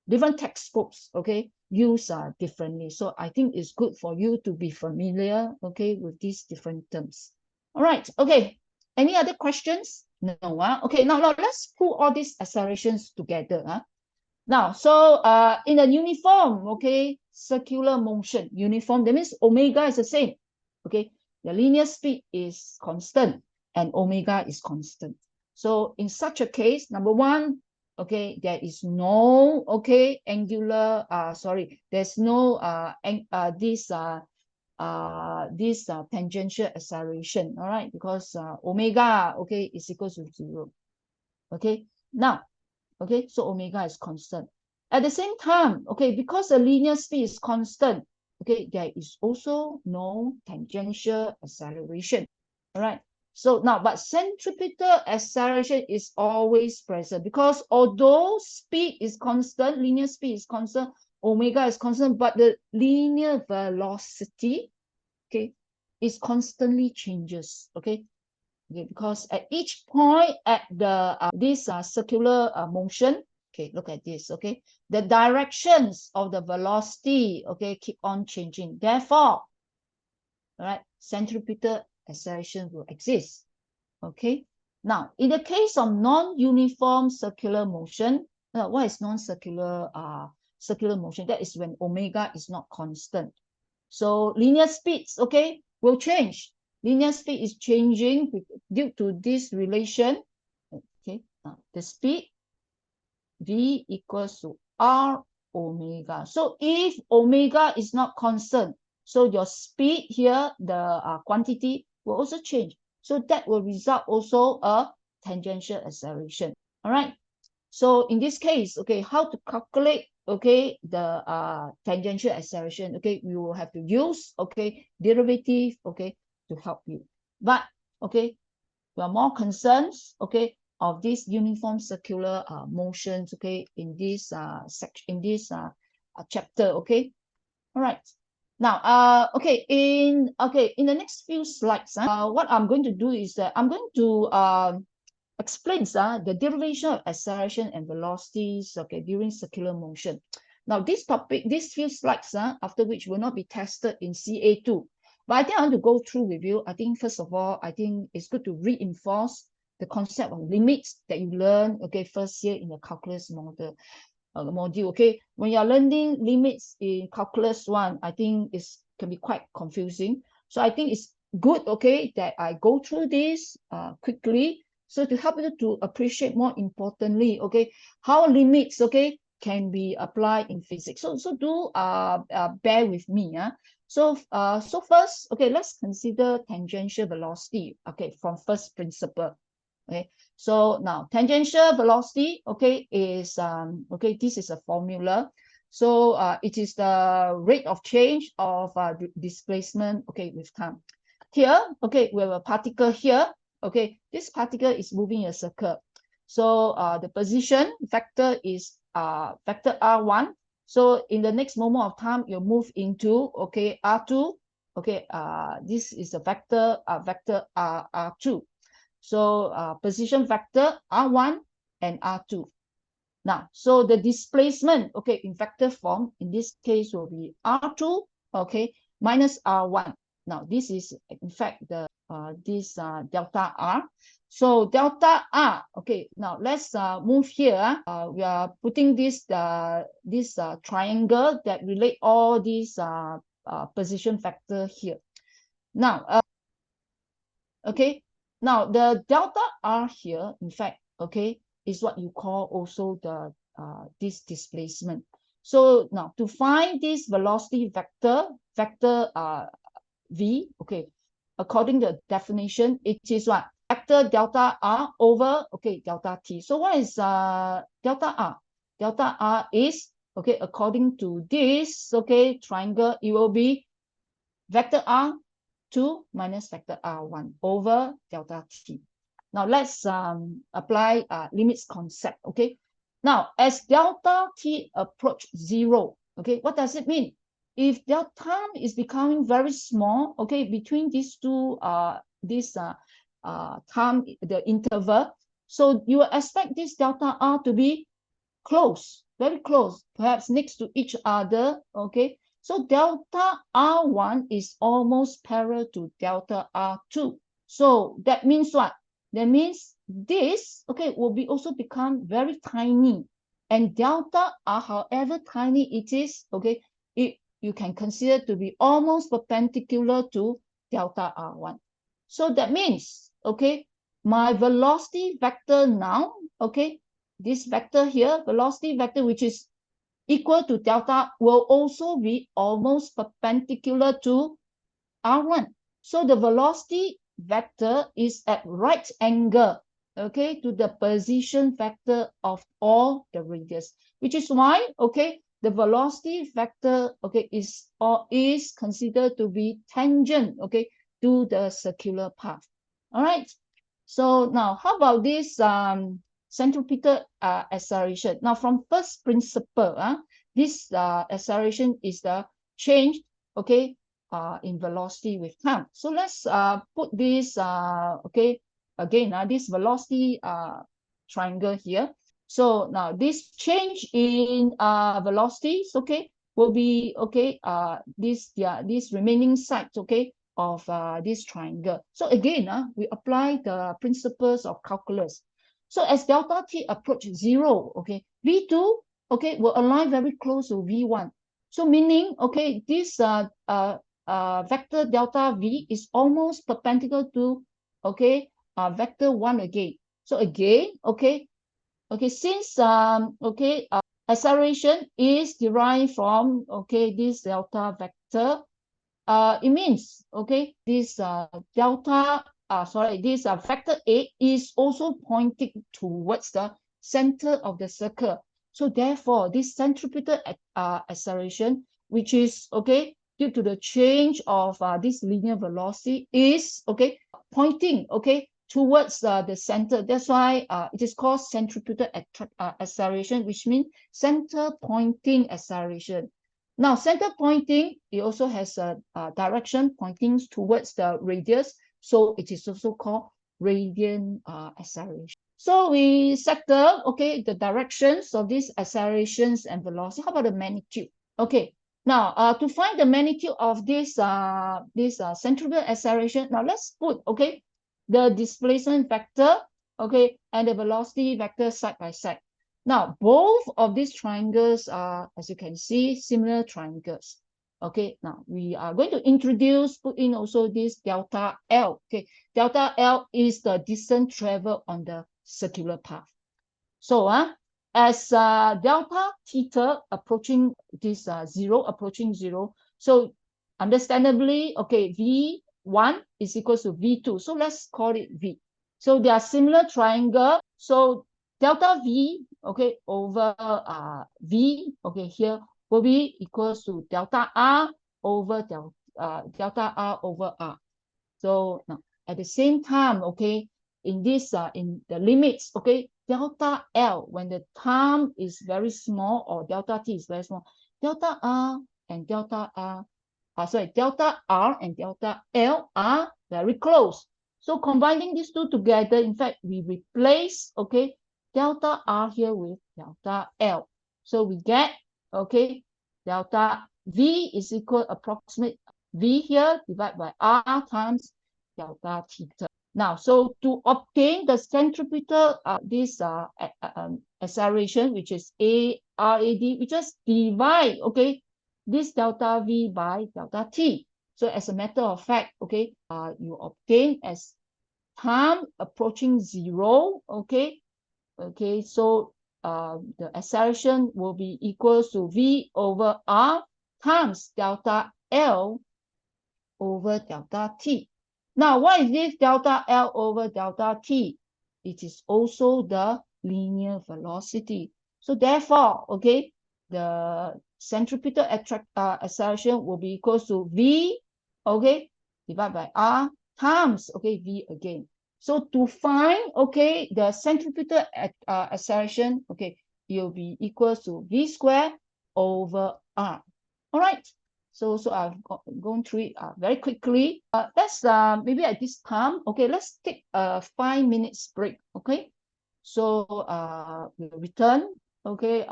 different textbooks, okay, use differently. So I think it's good for you to be familiar, okay, with these different terms. All right, okay. Any other questions? No, okay, now let's put all these accelerations together. Now, so in a uniform, okay, circular motion, uniform, that means omega is the same, okay? The linear speed is constant and omega is constant. So in such a case, number one, okay, there is no, okay, angular, there's no this tangential acceleration, all right, because omega, okay, is equal to 0. Okay, now, okay, so omega is constant. At the same time, okay, because the linear speed is constant, okay, there is also no tangential acceleration. All right. So now, but centripetal acceleration is always present because although speed is constant, linear speed is constant, omega is constant, but the linear velocity, okay, is constantly changes. Okay. Okay, because at each point at the this circular motion, Okay, look at this. Okay, the directions of the velocity, okay, keep on changing. Therefore, all right, centripetal acceleration will exist. Okay, now in the case of non-uniform circular motion, what is non-circular circular motion? That is when omega is not constant. So linear speeds, okay, will change. Linear speed is changing due to this relation. Okay, now the speed V equals to R omega. So if omega is not constant, so your speed here, the quantity will also change. So that will result also a tangential acceleration. All right. So in this case, okay, how to calculate, okay, the tangential acceleration? Okay, we will have to use, okay, derivative, okay, to help you. But okay, we are more concerned, okay, of these uniform circular motions, okay, in this section, in this chapter, okay. All right. Now, okay, in the next few slides, what I'm going to do is that I'm going to explains the derivation of acceleration and velocities, okay, during circular motion. Now, this topic, these few slides, after which will not be tested in CA2. But I think I want to go through with you. I think, first of all, I think it's good to reinforce the concept of limits that you learn, okay, first year in the calculus module, okay. When you're learning limits in calculus 1, I think it can be quite confusing. So I think it's good, okay, that I go through this quickly, so to help you to appreciate more importantly, okay, how limits, okay, can be applied in physics. So do bear with me. So first, okay, let's consider tangential velocity, okay, from first principle. Okay, so now tangential velocity, okay, is okay, this is a formula. So it is the rate of change of displacement, okay, with time. Here, okay, we have a particle here. Okay, this particle is moving in a circle. So the position vector is vector R1. So in the next moment of time, you move into, okay, R2. Okay, this is a vector R2. So position vector R1 and R2. Now, so the displacement, okay, in vector form, in this case will be R2, okay, minus R1. Now, this is in fact the this delta R. So delta R, okay, now let's move here. We are putting this triangle that relate all these position vector here. Now, okay, now the delta R here, in fact, okay, is what you call also the this displacement. So now to find this velocity vector V, okay, according to the definition, it is what? Vector delta R over, okay, delta T. So what is delta R? Delta R is, okay, according to this, okay, triangle, it will be vector R2 minus vector R1 over delta T. Now let's apply limits concept, okay? Now, as delta T approach 0, okay, what does it mean? If delta time is becoming very small, okay, between these two, time, the interval, so you will expect this delta R to be close, very close, perhaps next to each other, okay? So delta R1 is almost parallel to delta R2. So that means what? That means this, okay, will be also become very tiny. And delta R, however tiny it is, okay, you can consider to be almost perpendicular to delta R1. So that means, okay, my velocity vector now, okay, this vector here, velocity vector, which is equal to delta, will also be almost perpendicular to R1. So the velocity vector is at right angle, okay, to the position vector of all the radius, which is why, okay, the velocity vector, okay, is considered to be tangent, okay, to the circular path. All right. So now, how about this centripetal acceleration? Now, from first principle, this acceleration is the change, okay, in velocity with time. So let's put this, okay, again, this velocity triangle here. So now this change in velocities, okay, will be okay. These remaining sides, okay, of this triangle. So again, we apply the principles of calculus. So as delta t approach 0, okay, v2, okay, will align very close to v1. So meaning, okay, this vector delta v is almost perpendicular to, okay, vector 1 again. So again, okay, since acceleration is derived from, okay, this delta vector, it means, okay, this vector A is also pointing towards the center of the circle. So therefore, this centripetal acceleration, which is, okay, due to the change of this linear velocity, is, okay, pointing, okay, towards the center. That's why it is called centripetal acceleration, which means center pointing acceleration. Now, center pointing, it also has a direction pointing towards the radius. So it is also called radiant acceleration. So we settle, okay, the directions of these accelerations and velocity. How about the magnitude? Okay, now to find the magnitude of this centripetal acceleration, now let's put, okay, the displacement vector, okay, and the velocity vector side by side. Now, both of these triangles are, as you can see, similar triangles. Okay, now we are going to put in also this delta L. Okay, delta L is the distance traveled on the circular path. So, as delta theta approaching this 0, approaching 0, so understandably, okay, V1 is equal to V2. So let's call it V. So they are similar triangle. So delta V, okay, over V, okay, here will be equals to delta R over delta R over R. So now at the same time, okay, in this in the limits, okay, delta L, when the time is very small or delta T is very small, delta R and delta R, delta R and delta L are very close. So combining these two together, in fact, we replace, okay, delta R here with delta L. So we get, okay, delta V is equal approximate V here divided by R times delta theta. Now, so to obtain the centripetal, acceleration, which is ARAD, we just divide, okay, this delta V by delta T. So as a matter of fact, okay, you obtain as time approaching 0, okay, so the acceleration will be equal to V over R times delta L over delta T. Now, what is this delta L over delta T? It is also the linear velocity. So therefore, okay, the centripetal acceleration will be equal to V, okay, divided by R times, okay, V again. So to find, okay, the centripetal acceleration, okay, it will be equal to V squared over R. All right. So I've gone through it very quickly. Let's maybe at this time, okay, let's take a 5 minutes break, okay? So we'll return, okay,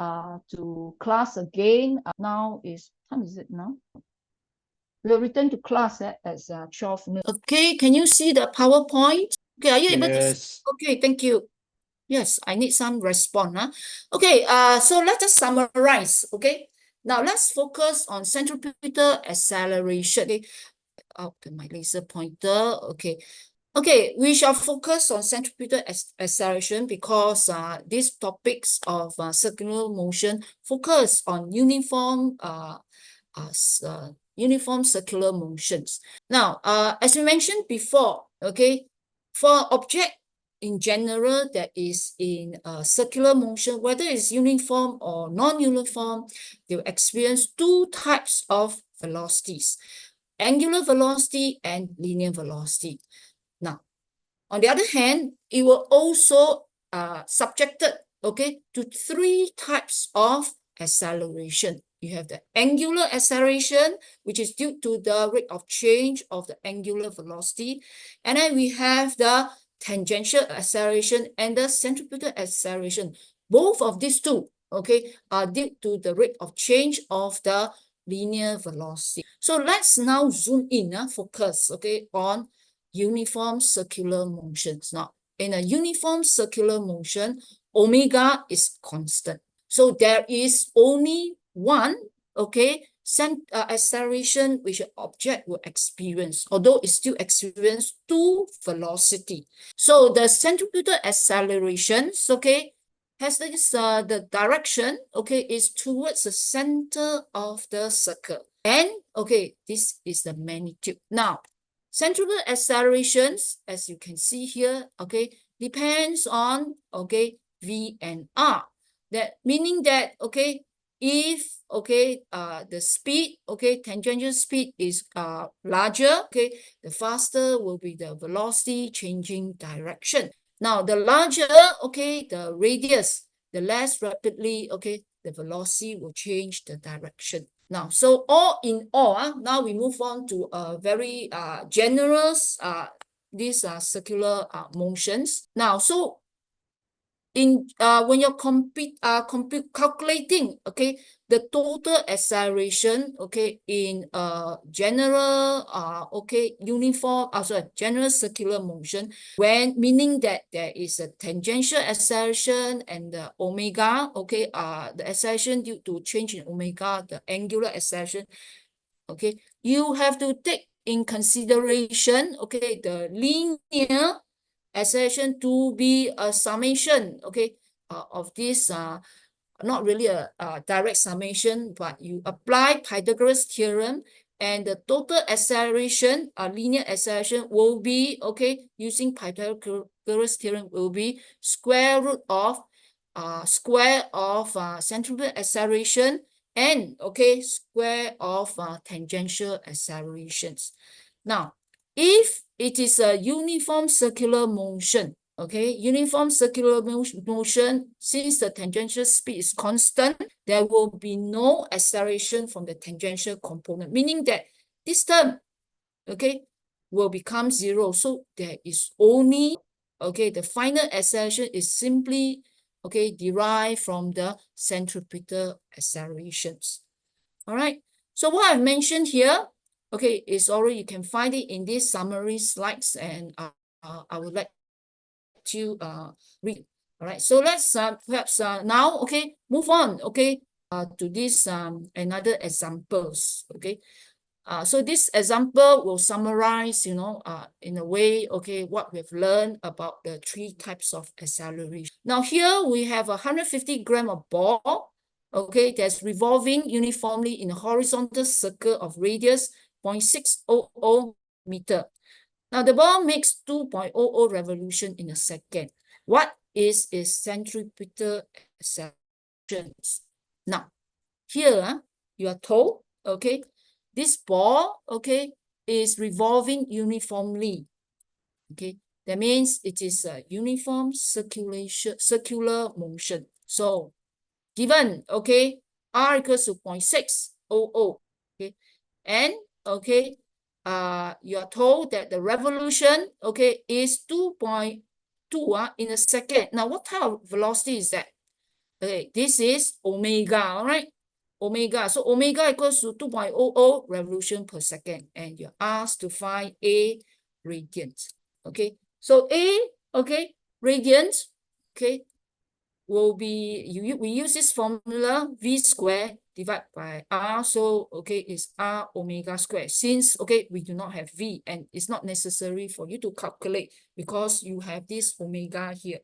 to class again. Now is, time is it now? We'll return to class at 12 noon. Okay, can you see the PowerPoint? Okay, are you able to see? Okay, thank you. Yes, I need some response. Okay, so let us summarize, okay? Now let's focus on centripetal acceleration. Okay, my laser pointer. Okay, we shall focus on centripetal acceleration because these topics of circular motion focus on uniform circular motions. Now, as we mentioned before, okay, for object in general that is in circular motion, whether it's uniform or non-uniform, they will experience two types of velocities: angular velocity and linear velocity. Now, on the other hand, it will also subjected, okay, to three types of acceleration. You have the angular acceleration, which is due to the rate of change of the angular velocity. And then we have the tangential acceleration and the centripetal acceleration, Both of these two, okay, are due to the rate of change of the linear velocity. So let's now zoom in, focus, okay, on uniform circular motions. Now, in a uniform circular motion, omega is constant. So there is only one, okay, acceleration which an object will experience, although it still experience two velocity. So the centripetal accelerations, okay, has this the direction, okay, is towards the center of the circle. And okay, this is the magnitude. Now, centripetal accelerations, as you can see here, okay, depends on, okay, V and R. That meaning that, okay, if, okay, the speed, okay, tangential speed is larger, okay, the faster will be the velocity changing direction. Now, the larger, okay, the radius, the less rapidly, okay, the velocity will change the direction. Now, so all in all, now we move on to a very generous, these are circular motions. Now, so in when you're calculating, okay, the total acceleration, okay, in general okay, uniform, general circular motion, when meaning that there is a tangential acceleration and the omega, okay, the acceleration due to change in omega, the angular acceleration, okay, you have to take in consideration, okay, the linear acceleration to be a summation, okay, of this, not really a direct summation, but you apply Pythagoras theorem, and the total acceleration, linear acceleration, will be, okay, using Pythagoras theorem, will be square root of centripetal acceleration and, okay, square of tangential accelerations. Now, if it is a uniform circular motion, okay, uniform circular motion, since the tangential speed is constant, there will be no acceleration from the tangential component, meaning that this term, okay, will become zero. So there is only, okay, the final acceleration is simply, okay, derived from the centripetal accelerations. All right. So what I've mentioned here, okay, is already, you can find it in these summary slides, and I would like to read. All right. So let's perhaps now, okay, move on, okay, to this another examples. Okay. So this example will summarize, in a way, okay, what we've learned about the three types of acceleration. Now here we have 150 gram of ball, okay, that's revolving uniformly in a horizontal circle of radius 0.600 meter. Now the ball makes 2.00 revolution in a second. What is its centripetal accelerations? Now, here you are told, okay, this ball, okay, is revolving uniformly. Okay, that means it is a uniform circular motion. So given, okay, R equals to 0.600, okay, and, okay, you are told that the revolution, okay, is 2.2 in a second. Now, what type of velocity is that? Okay, this is omega, all right? Omega. So omega equals to 2.00 revolution per second. And you're asked to find A radians. Okay, so A, okay, radians, okay, will be, we use this formula, V squared divided by R. So, okay, it's R omega squared. Since, okay, we do not have V, and it's not necessary for you to calculate because you have this omega here.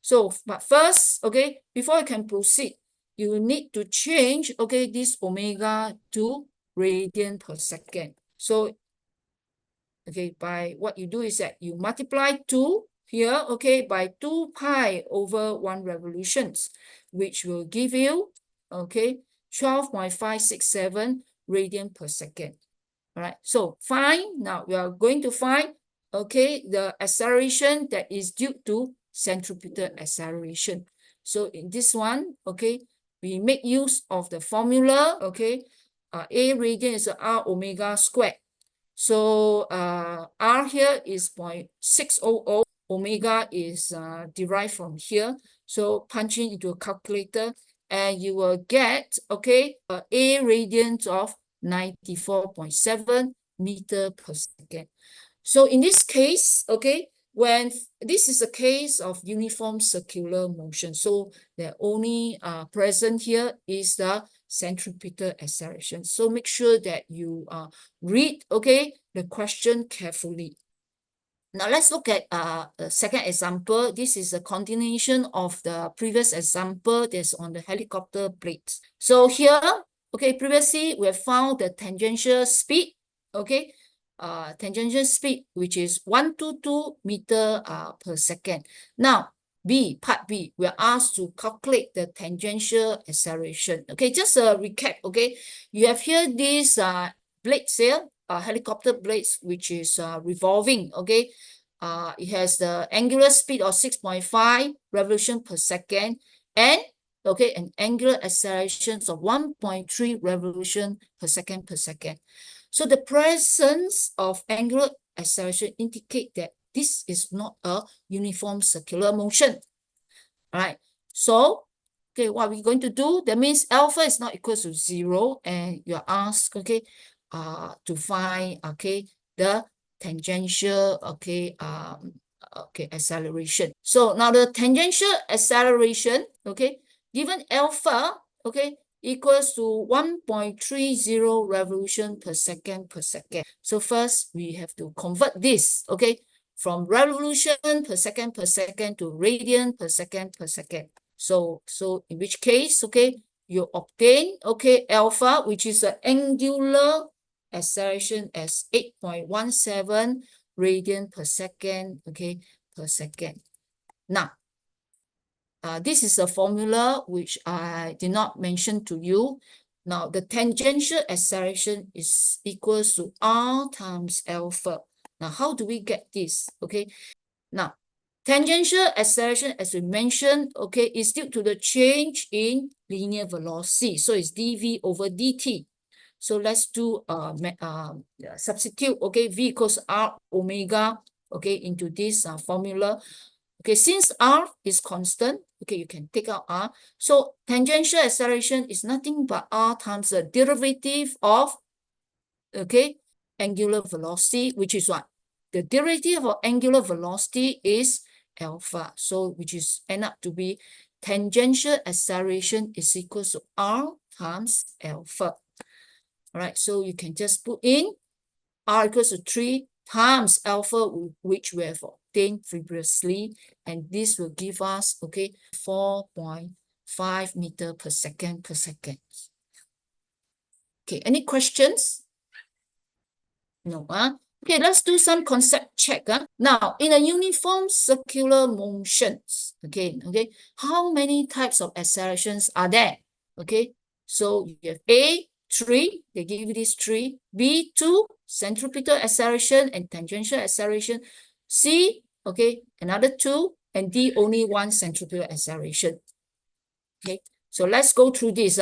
So, but first, okay, before you can proceed, you need to change, okay, this omega to radian per second. So, okay, by what you do is that you multiply 2 here, okay, by 2 pi over 1 revolutions, which will give you, okay, 12.567 radian per second. All right, so fine. Now we are going to find, okay, the acceleration that is due to centripetal acceleration. So in this one, okay, we make use of the formula, okay, A radian is R omega squared. So R here is 0.600, omega is derived from here. So punch in into a calculator and you will get, okay, a radians of 94.7 meter per second. So in this case, okay, when this is a case of uniform circular motion, so the only present here is the centripetal acceleration. So make sure that you read, okay, the question carefully. Now let's look at the second example. This is a continuation of the previous example that's on the helicopter blades. So here, okay, previously we have found the tangential speed, okay, tangential speed, which is 122 meter per second. Now, part B, we are asked to calculate the tangential acceleration. Okay, just a recap, okay, you have here these blades here, helicopter blades, which is revolving, okay. It has the angular speed of 6.5 revolution per second and, okay, an angular acceleration of 1.3 revolution per second. So the presence of angular acceleration indicate that this is not a uniform circular motion. All right. So, okay, what are we going to do? That means alpha is not equal to 0, and you're asked, okay, to find, okay, the tangential, okay, acceleration. So now the tangential acceleration, okay, given alpha, okay, equals to 1.30 revolution per second. So first we have to convert this, okay, from revolution per second to radian per second. So in which case, okay, you obtain, okay, alpha, which is an angular acceleration as 8.17 radian per second, okay, per second. Now, this is a formula which I did not mention to you. Now, the tangential acceleration is equals to r times alpha. Now, how do we get this? Okay, now, tangential acceleration, as we mentioned, okay, is due to the change in linear velocity. So it's dv over dt. So let's do substitute, okay, v equals r omega, okay, into this formula. Okay, since r is constant, okay, you can take out r. So tangential acceleration is nothing but r times the derivative of, okay, angular velocity, which is what? The derivative of angular velocity is alpha. So which is end up to be tangential acceleration is equal to r times alpha. All right, so you can just put in r equals to 3 times alpha, which we have obtained previously, and this will give us, okay, 4.5 meter per second. Okay, any questions? No, okay, let's do some concept check. Now, in a uniform circular motions, okay, how many types of accelerations are there? Okay, so you have A, 3, they give you these 3, B, 2, centripetal acceleration and tangential acceleration, C, okay, another 2, and D, only 1 centripetal acceleration. Okay, so let's go through this.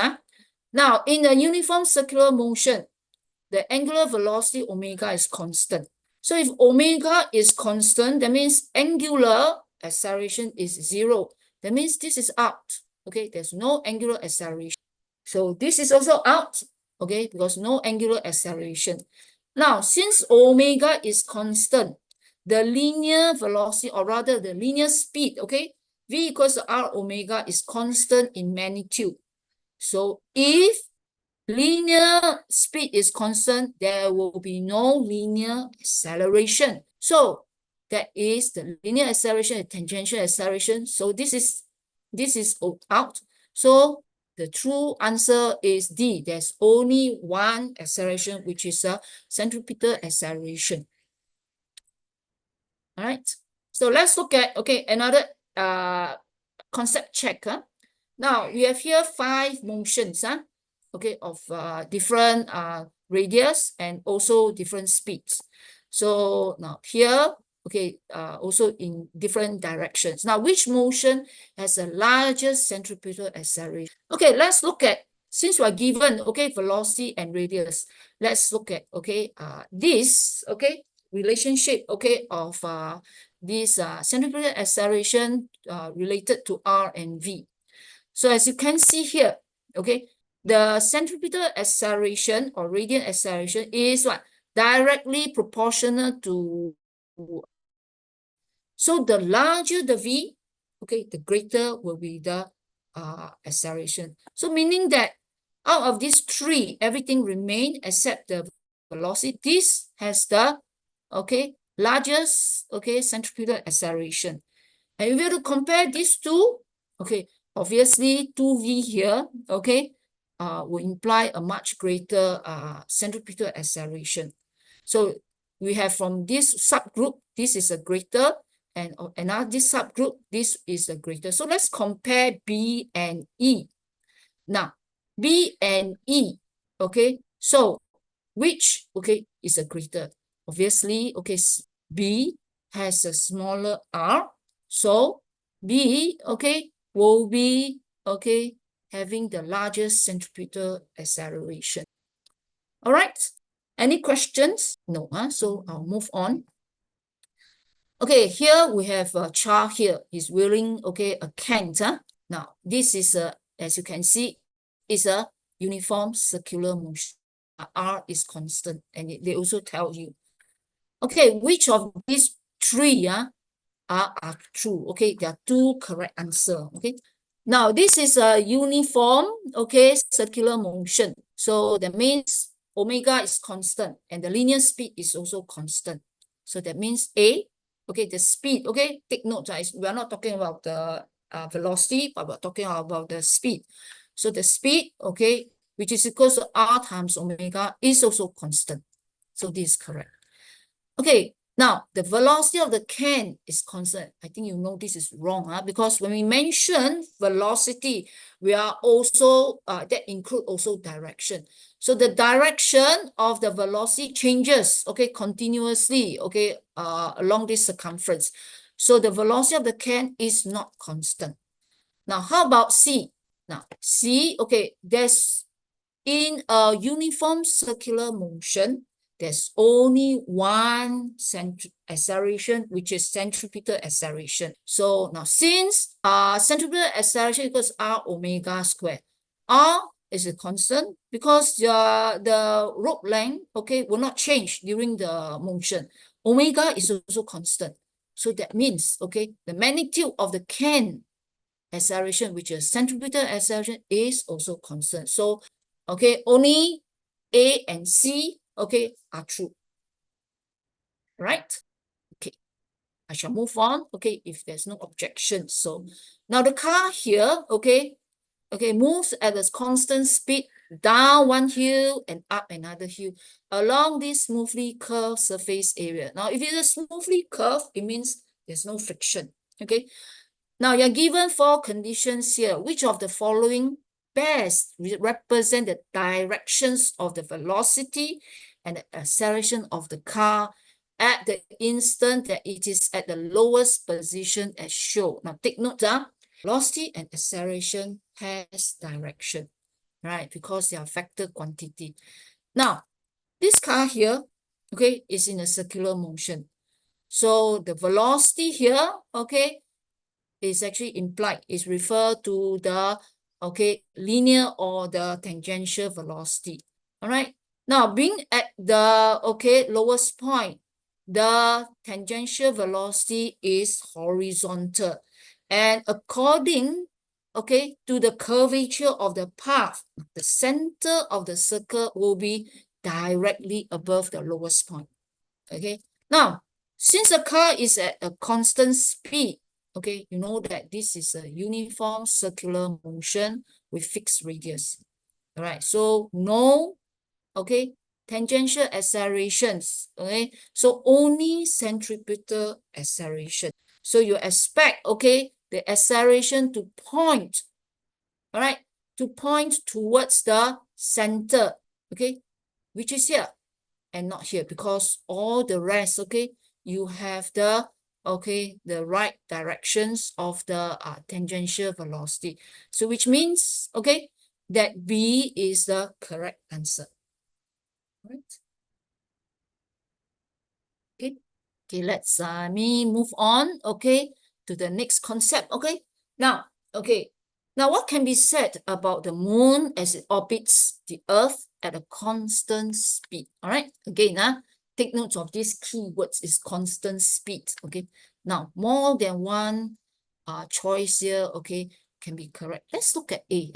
Now, in a uniform circular motion, the angular velocity omega is constant. So if omega is constant, that means angular acceleration is 0. That means this is out. Okay, there's no angular acceleration. So this is also out. Okay, because no angular acceleration. Now, since omega is constant, the linear velocity, or rather the linear speed, okay, v equals to r omega is constant in magnitude. So if linear speed is constant, there will be no linear acceleration. So that is the linear acceleration and tangential acceleration. So this is out. So the true answer is D. There's only one acceleration, which is a centripetal acceleration. All right. So let's look at, okay, another concept check. Now we have here 5 motions, okay, of different radius and also different speeds. So now here, okay, also in different directions. Now, which motion has the largest centripetal acceleration? Okay, let's look at, since we're given, okay, velocity and radius, let's look at, okay, this, okay, relationship, okay, of this centripetal acceleration related to R and V. So as you can see here, okay, the centripetal acceleration or radial acceleration is what? Directly proportional to. So the larger the V, okay, the greater will be the acceleration. So meaning that out of these three, everything remain except the velocity. This has the, okay, largest, okay, centripetal acceleration. And if you were to compare these two, okay, obviously 2V here, okay, will imply a much greater centripetal acceleration. So we have from this subgroup, this is a greater, and another this subgroup, this is a greater. So let's compare B and E. Now, B and E, okay, so which, okay, is a greater? Obviously, okay, B has a smaller R, so B, okay, will be, okay, having the largest centripetal acceleration. All right, any questions? No, so I'll move on. Okay, here we have a child here. He's wearing, okay, a can. Now, this is a, as you can see, is a uniform circular motion. R is constant, and they also tell you. Okay, which of these three are true? Okay, there are two correct answers. Okay, now this is a uniform, okay, circular motion. So that means omega is constant, and the linear speed is also constant. So that means A, okay, the speed, okay, take note, we are not talking about the velocity, but we're talking about the speed. So the speed, okay, which is equals to R times omega, is also constant. So this is correct. Okay, now the velocity of the can is constant. I think you know this is wrong, because when we mention velocity, we are also, that include also direction. So the direction of the velocity changes, okay, continuously, okay, along this circumference. So the velocity of the can is not constant. Now, how about C? Now, C, okay, there's in a uniform circular motion, there's only one acceleration, which is centripetal acceleration. So now since centripetal acceleration equals R omega squared, R is a constant because the rope length, okay, will not change during the motion. Omega is also constant. So that means, okay, the magnitude of the can acceleration, which is centripetal acceleration, is also constant. So, okay, only A and C, okay, are true. Right? Okay, I shall move on, okay, if there's no objection. So now the car here, okay, moves at a constant speed down one hill and up another hill along this smoothly curved surface area. Now, if it is smoothly curved, it means there's no friction, okay? Now, you're given four conditions here. Which of the following best represent the directions of the velocity and the acceleration of the car at the instant that it is at the lowest position as shown? Now, take note, velocity and acceleration has direction, right? Because they are vector quantity. Now, this car here, okay, is in a circular motion. So the velocity here, okay, is actually implied, is referred to the, okay, linear or the tangential velocity. All right. Now, being at the, okay, lowest point, the tangential velocity is horizontal. And according, okay, to the curvature of the path, the center of the circle will be directly above the lowest point. Okay. Now, since the car is at a constant speed, okay, you know that this is a uniform circular motion with fixed radius. All right, so no, okay, tangential accelerations, okay, so only centripetal acceleration. So you expect, okay, the acceleration to point, all right, to point towards the center, okay, which is here and not here, because all the rest, okay, you have the, okay, the right directions of the tangential velocity. So which means, okay, that B is the correct answer. Right? Okay, Okay, let's me move on, okay, to the next concept, okay. Now, what can be said about the moon as it orbits the earth at a constant speed? All right, again, take note of these keywords is constant speed, okay. Now, more than one choice here, okay, can be correct. Let's look at A,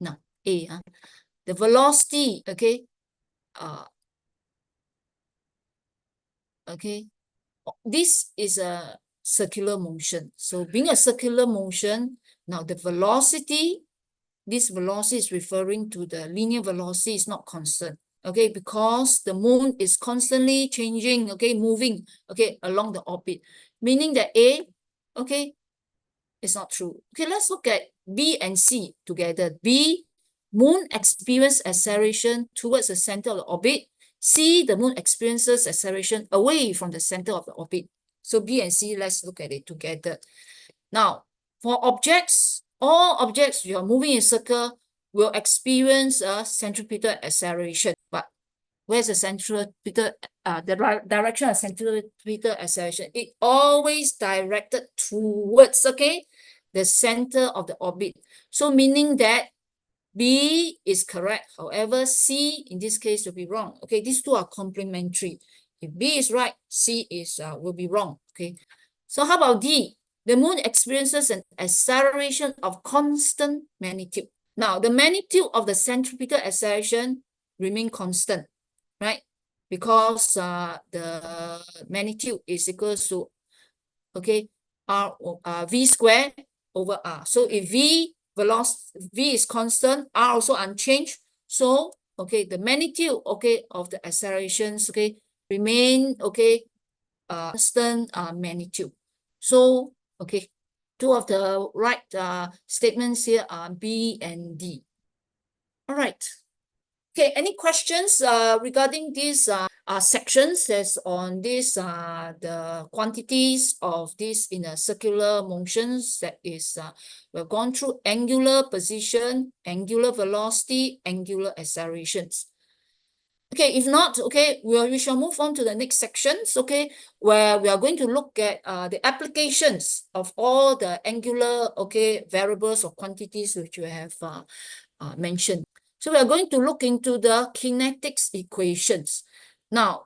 now, A, the velocity, okay, okay, this is a circular motion. So being a circular motion, now the velocity, this velocity is referring to the linear velocity is not constant. Okay, because the moon is constantly changing, okay, moving, okay, along the orbit. Meaning that A, okay, is not true. Okay, let's look at B and C together. B, moon experience acceleration towards the center of the orbit. C, the moon experiences acceleration away from the center of the orbit. So B and C, let's look at it together. Now, for objects, all objects you are moving in circle will experience a centripetal acceleration. But where's the centripetal, the direction of centripetal acceleration? It always directed towards, okay, the center of the orbit. So meaning that B is correct. However, C in this case will be wrong. Okay, these two are complementary. If B is right, C is will be wrong. Okay. So how about D? The moon experiences an acceleration of constant magnitude. Now, the magnitude of the centripetal acceleration remain constant, right? Because the magnitude is equals to, okay, V squared over R. So if V is constant, R also unchanged. So, okay, the magnitude, okay, of the accelerations, okay, remain, okay, constant magnitude. So, okay, two of the right statements here are B and D. All right. Okay, any questions regarding these sections that's on this the quantities of this in a circular motions that is we've gone through angular position, angular velocity, angular accelerations. Okay, if not, okay, we shall move on to the next sections, okay, where we are going to look at the applications of all the angular, okay, variables or quantities which we have mentioned. So we are going to look into the kinetics equations. Now,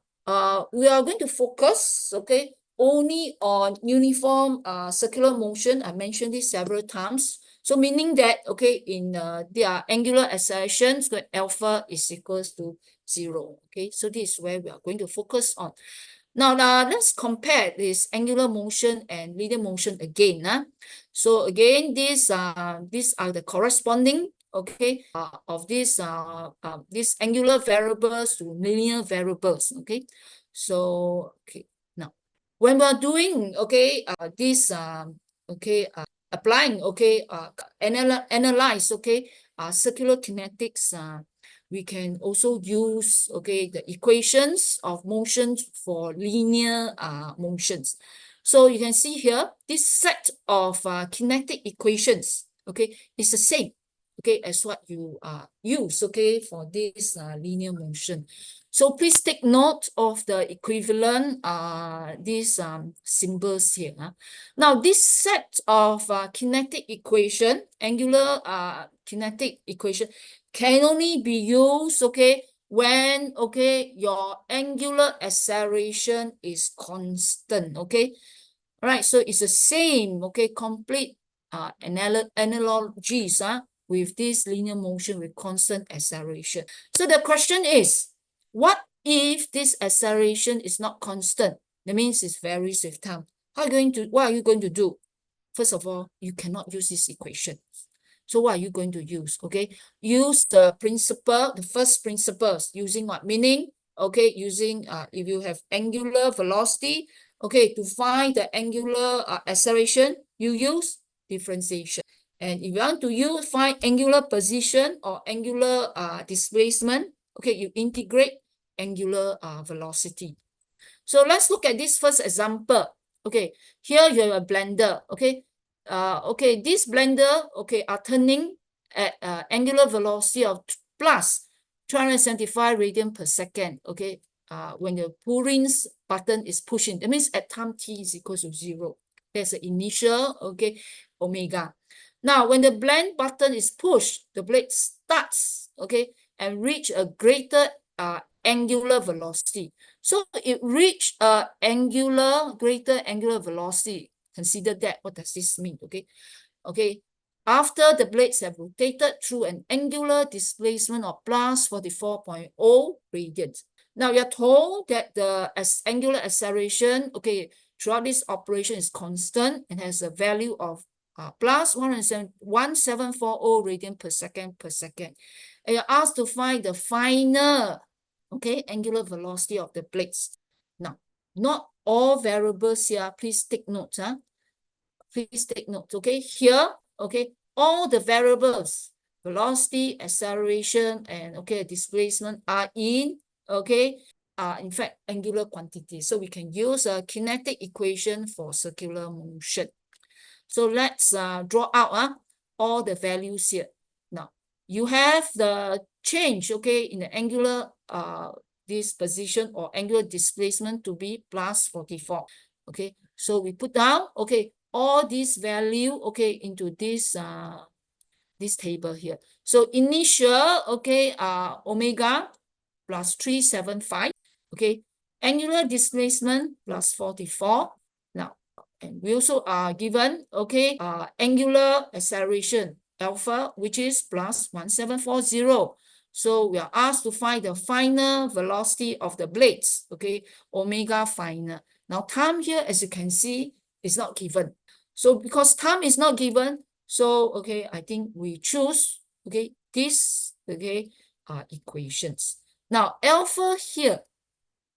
we are going to focus, okay, only on uniform circular motion. I mentioned this several times. So meaning that, okay, in their angular accelerations, where alpha is equals to 0. Okay, so this is where we are going to focus on. Now, let's compare this angular motion and linear motion again. So again, these are the corresponding, okay, of these angular variables to linear variables. Okay, so okay, now when we are doing, okay, this applying, okay, analyze, okay, circular kinetics, we can also use, okay, the equations of motions for linear motions. So you can see here, this set of kinetic equations, okay, is the same, okay, as what you use, okay, for this linear motion. So please take note of the equivalent these symbols here. Now this set of kinetic equation, angular kinetic equation, can only be used, okay, when, okay, your angular acceleration is constant, okay. All right, so it's the same, okay, complete analogies with this linear motion with constant acceleration. So the question is, what if this acceleration is not constant? That means it varies with time. What are you going to do? First of all, you cannot use this equation. So what are you going to use? Okay, use the principle, the first principles, using what? Meaning, okay, using if you have angular velocity, okay, to find the angular acceleration, you use differentiation. And if you want to find angular position or angular displacement, okay, you integrate angular velocity. So let's look at this first example. Okay, here you have a blender. Okay, okay, this blender, okay, are turning at angular velocity of plus 275 radian per second. Okay, when the pulling button is pushing, that means at time t is equal to 0. There's the initial, okay, omega. Now, when the blend button is pushed, the blade starts, okay, and reach a greater angular velocity. So it reached a greater angular velocity. Consider that. What does this mean? Okay. Okay. After the blades have rotated through an angular displacement of plus 44.0 radians. Now you're told that the angular acceleration, okay, throughout this operation is constant and has a value of plus 1740 radian per second. And you're asked to find the final, okay, angular velocity of the blades. Now, not all variables here, please take note, huh? Please take note, okay? Here, okay, all the variables, velocity, acceleration, and okay, displacement are in, okay, in fact, angular quantity. So we can use a kinetic equation for circular motion. So let's draw out all the values here. Now, you have the change, okay, in the angular disposition or angular displacement to be plus 44. Okay, so we put down, okay, all these value, okay, into this table here. So initial, okay, omega plus 375, okay, angular displacement plus 44. Now, and we also are given, okay, angular acceleration alpha, which is plus 1740. So we are asked to find the final velocity of the blades, okay, omega final. Now time here, as you can see, is not given. So because time is not given, so okay, I think we choose, okay, this, okay, equations. Now alpha here,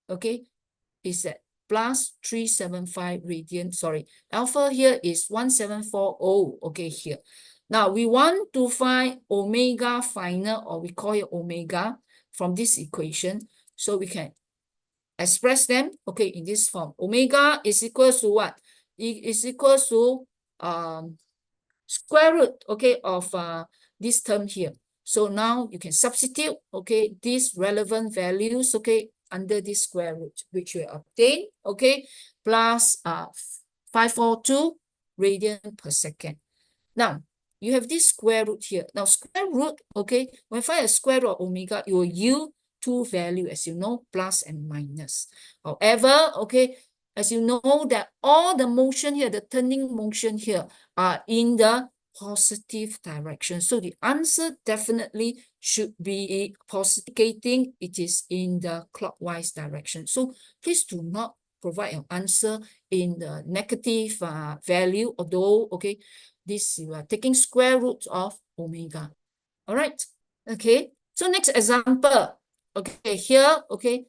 okay, is at plus 375 radian. Sorry, alpha here is 1740, okay, here. Now we want to find omega final, or we call it omega, from this equation. So we can express them, okay, in this form. Omega is equal to what? It is equal to square root, okay, of this term here. So now you can substitute, okay, these relevant values, okay, under this square root, which we obtain, okay, plus 542 radian per second. Now, you have this square root here. Now, square root, okay, when you find a square root of omega, it will yield two values, as you know, plus and minus. However, okay, as you know that all the motion here, the turning motion here, are in the positive direction. So the answer definitely should be positive. It is in the clockwise direction. So please do not provide an answer in the negative value, although, okay, this you are taking square root of omega. All right. Okay. So next example. Okay, here, okay,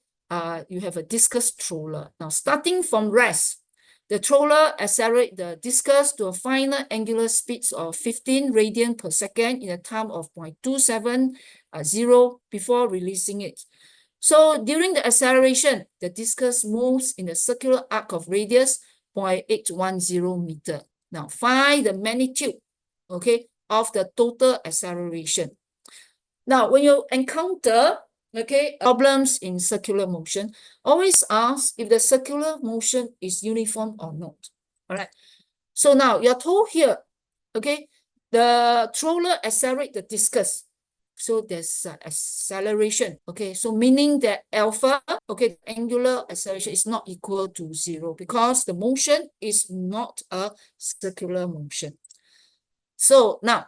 you have a discus troller. Now, starting from rest, the troller accelerates the discus to a final angular speed of 15 radian per second in a time of 0.270 before releasing it. So during the acceleration, the discus moves in a circular arc of radius 0.810 meter. Now, find the magnitude, okay, of the total acceleration. Now, when you encounter, okay, problems in circular motion, always ask if the circular motion is uniform or not. All right. So now you're told here, okay, the troller accelerates the discus. So there's acceleration, okay, so meaning that alpha, okay, angular acceleration is not equal to 0 because the motion is not a circular motion. So now,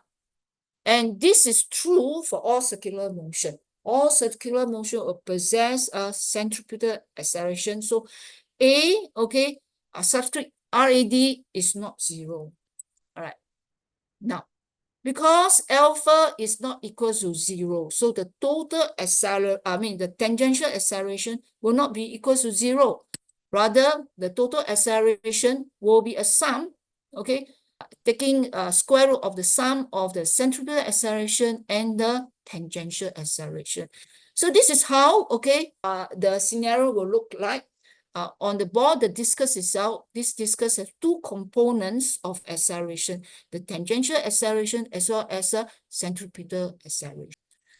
and this is true for all circular motion. All circular motion will possess a centripetal acceleration. So A, okay, a subscript RAD is not 0. All right. Now, because alpha is not equal to 0, so the total the tangential acceleration will not be equal to 0. Rather, the total acceleration will be a sum, okay, taking a square root of the sum of the centripetal acceleration and the tangential acceleration. So this is how, okay, the scenario will look like. On the board, the discus itself, this discus has two components of acceleration, the tangential acceleration as well as a centripetal acceleration.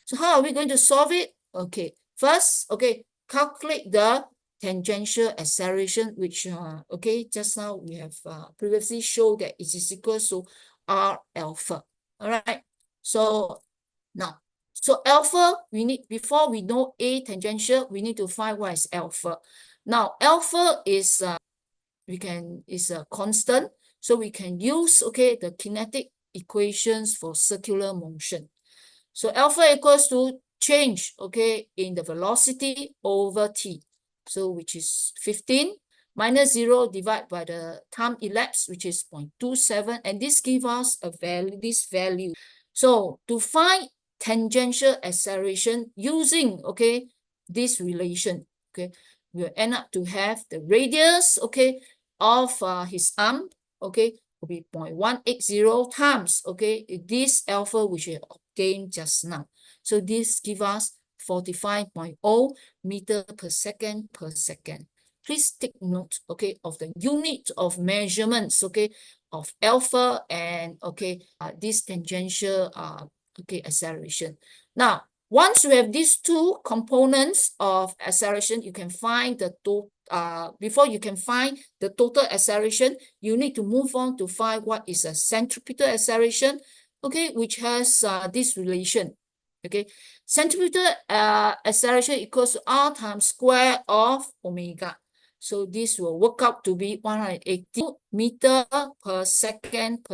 So how are we going to solve it? Okay, first, okay, calculate the tangential acceleration, which okay, just now we have previously showed that it is equal to r alpha. All right. So now, so alpha, we need, before we know A tangential, we need to find what is alpha. Now, alpha is is a constant, so we can use, okay, the kinetic equations for circular motion. So alpha equals to change, okay, in the velocity over t. So which is 15 minus 0 divided by the time elapsed, which is 0.27, and this gives us a value, this value. So to find tangential acceleration using, okay, this relation, okay, we'll end up to have the radius, okay, of his arm, okay, will be 0.180 times, okay, this alpha which we obtained just now. So this gives us 45.0 meter per second per second. Please take note, okay, of the unit of measurements, okay, of alpha and, okay, this tangential, okay, acceleration. Now, once you have these two components of acceleration, you can find the total. Before you can find the total acceleration, you need to move on to find what is a centripetal acceleration, okay, which has this relation. Okay, centripetal acceleration equals to r times square of omega. So this will work out to be 180 meter per second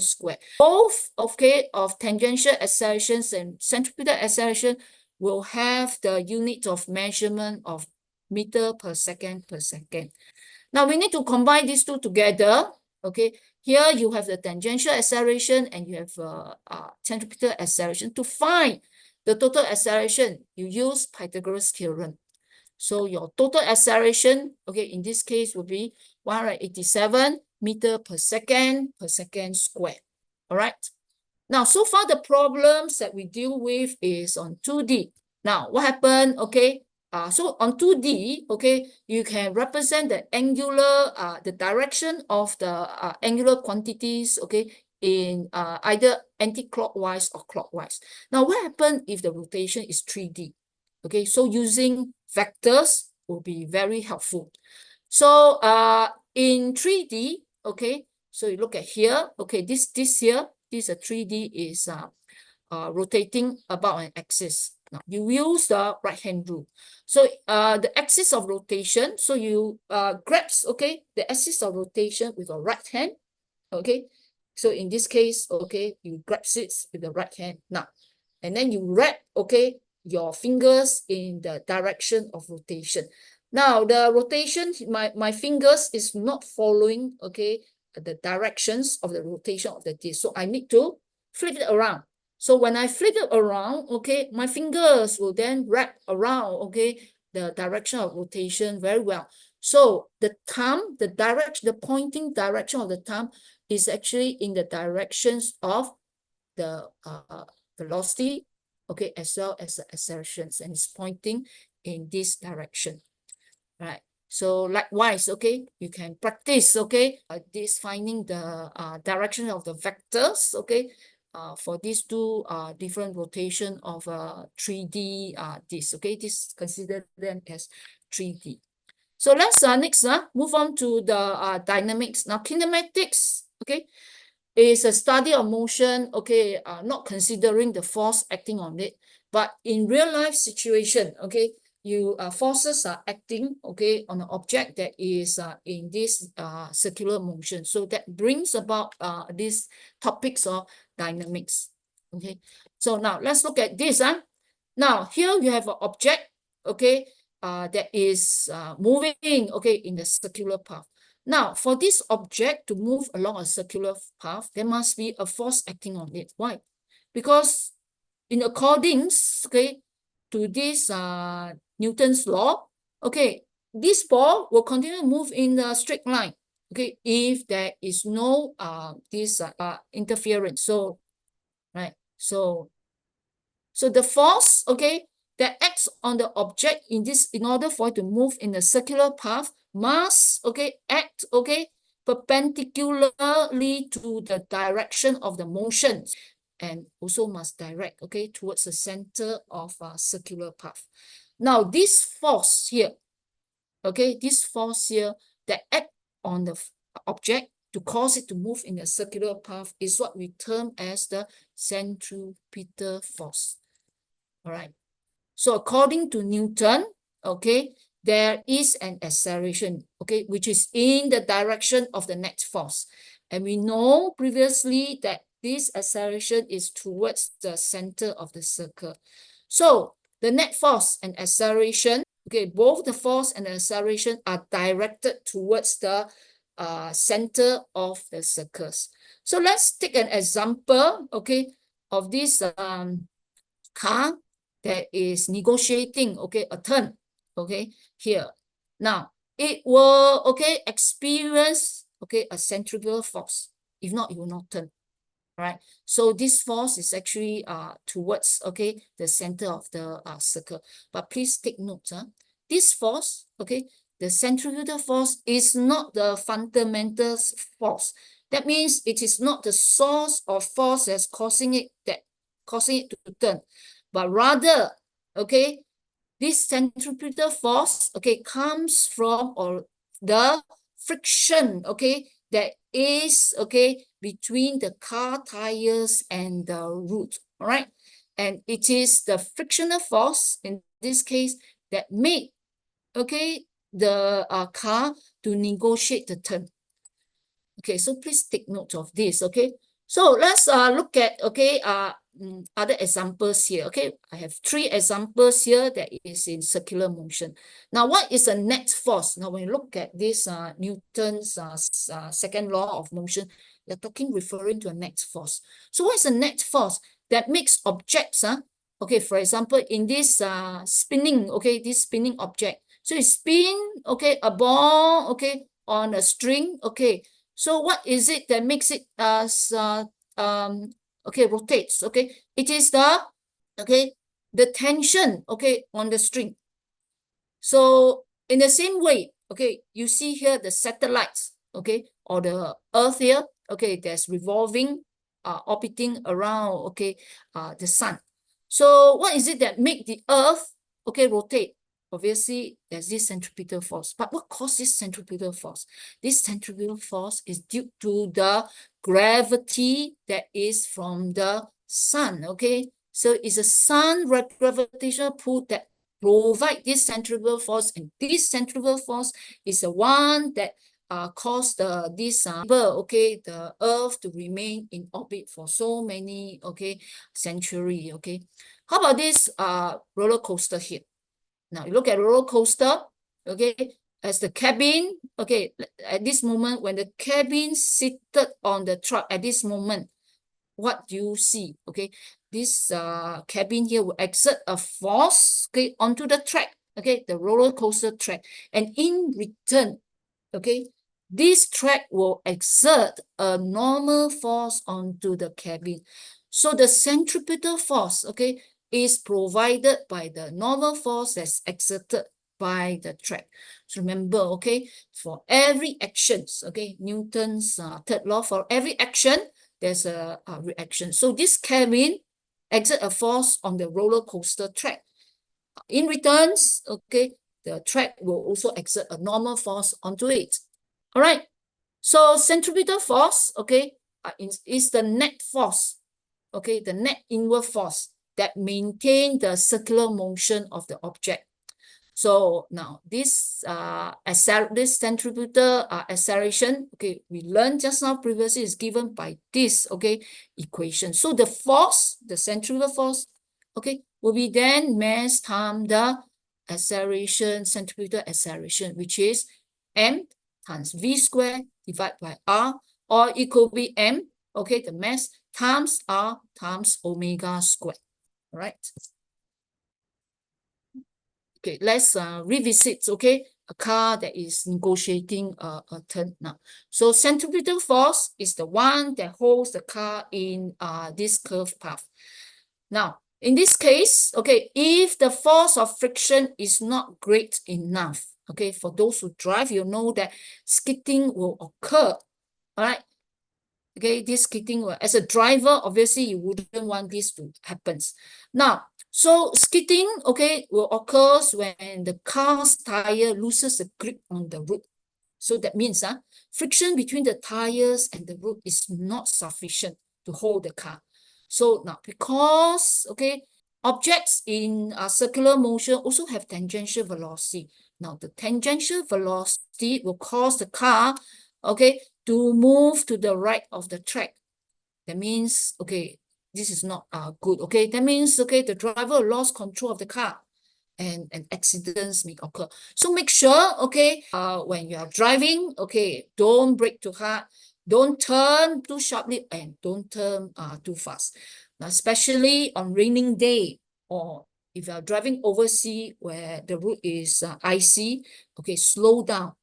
square. Both, okay, of tangential accelerations and centripetal acceleration will have the unit of measurement of meter per second per second. Now we need to combine these two together. Okay, here you have the tangential acceleration and you have centripetal acceleration. To find the total acceleration, you use Pythagoras theorem. So your total acceleration, okay, in this case will be 187 meter per second square. All right. Now, so far the problems that we deal with is on 2D. Now, what happened? Okay, so on 2D, okay, you can represent the angular, the direction of the angular quantities, okay, in either anti-clockwise or clockwise. Now, what happened if the rotation is 3D? Okay, so using vectors will be very helpful. So in 3D, okay, so you look at here, okay, this here, this 3D is rotating about an axis. Now you use the right hand rule. So the axis of rotation, so you grasp, okay, the axis of rotation with your right hand, okay. So in this case, okay, you grasp it with the right hand now, and then you wrap, okay, your fingers in the direction of rotation. Now the rotation, my fingers is not following, okay, the directions of the rotation of the disc. So I need to flip it around. So when I flip it around, okay, my fingers will then wrap around, okay, the direction of rotation very well. So the thumb, the pointing direction of the thumb is actually in the directions of the velocity, okay, as well as the accelerations, and it's pointing in this direction, right? So likewise, okay, you can practice, okay, this finding the direction of the vectors, okay, for these two different rotation of 3D this, okay, this consider them as 3D. So let's next move on to the dynamics. Now kinematics, okay, is a study of motion, okay, not considering the force acting on it, but in real life situation, okay, you forces are acting, okay, on an object that is in this circular motion. So that brings about these topics of dynamics. Okay, so now let's look at this. Now here you have an object, okay, that is moving, okay, in the circular path. Now, for this object to move along a circular path, there must be a force acting on it. Why? Because in accordance, okay, to this Newton's law, okay, this ball will continue to move in a straight line, okay, if there is no this interference. So, right, so the force, okay, that acts on the object in order for it to move in a circular path must, okay, act, okay, perpendicularly to the direction of the motion, and also must direct, okay, towards the center of a circular path. Now this force here, okay, this force here that act on the object to cause it to move in a circular path is what we term as the centripetal force. All right. So according to Newton, okay, there is an acceleration, okay, which is in the direction of the net force. And we know previously that this acceleration is towards the center of the circle. So the net force and acceleration, okay, both the force and the acceleration are directed towards the center of the circles. So let's take an example, okay, of this car that is negotiating, okay, a turn, okay, here. Now, it will, okay, experience, okay, a centrifugal force. If not, it will not turn, right? So this force is actually towards, okay, the center of the circle. But please take note, this force, okay, the centrifugal force is not the fundamental force. That means it is not the source of force that's causing it to turn, but rather, okay, this centripetal force, okay, comes from or the friction, okay, that is, okay, between the car tires and the root, all right? And it is the frictional force in this case that made, okay, the car to negotiate the turn. Okay, so please take note of this, okay? So let's look at, okay, other examples here, okay? I have 3 examples here that is in circular motion. Now, what is a net force? Now, when you look at this Newton's second law of motion, you're referring to a net force. So what is a net force? That makes objects, okay, for example, in this spinning, okay, this spinning object. So you spin, okay, a ball, okay, on a string, okay. So what is it that makes it okay, rotates, okay? It is the, okay, the tension, okay, on the string. So in the same way, okay, you see here the satellites, okay, or the Earth here, okay, that's revolving, orbiting around, okay, the sun. So what is it that make the Earth, okay, rotate? Obviously, there's this centripetal force. But what causes centripetal force? This centripetal force is due to the gravity that is from the sun, okay? So it's a sun gravitational pull that provide this centrifugal force, and this centrifugal force is the one that caused this okay, the Earth to remain in orbit for so many, okay, century, okay. How about this roller coaster here? Now you look at roller coaster, okay, as the cabin, okay, at this moment when the cabin seated on the truck at this moment, what do you see? Okay, this cabin here will exert a force, okay, onto the track, okay, the roller coaster track, and in return, okay, this track will exert a normal force onto the cabin. So the centripetal force, okay, is provided by the normal force that's exerted by the track. So remember, okay, for every actions, okay, Newton's third law, for every action, there's a reaction. So this cabin exert a force on the roller coaster track. In returns, okay, the track will also exert a normal force onto it. All right. So centripetal force, okay, is the net force, okay, the net inward force that maintain the circular motion of the object. So now this this centripetal acceleration, okay, we learned just now previously is given by this, okay, equation. So the force, the centripetal force, okay, will be then mass times the acceleration, centripetal acceleration, which is m times v squared divided by r, or it could be m, okay, the mass times r times omega squared. All right. Okay, let's revisit, okay, a car that is negotiating a turn now. So centripetal force is the one that holds the car in this curved path. Now, in this case, okay, if the force of friction is not great enough, okay, for those who drive, you know that skidding will occur, all right? Okay, this skidding will, as a driver, obviously you wouldn't want this to happen. Now, So skidding, okay, will occur when the car's tire loses the grip on the road. So that means friction between the tires and the road is not sufficient to hold the car. So now, because, okay, objects in circular motion also have tangential velocity. Now, the tangential velocity will cause the car, okay, to move to the right of the track. That means, okay, this is not good, okay? That means, okay, the driver lost control of the car and accidents may occur. So make sure, okay, when you are driving, okay, don't brake too hard, don't turn too sharply, and don't turn too fast. Now, especially on raining day, or if you are driving overseas where the road is icy, okay, slow down,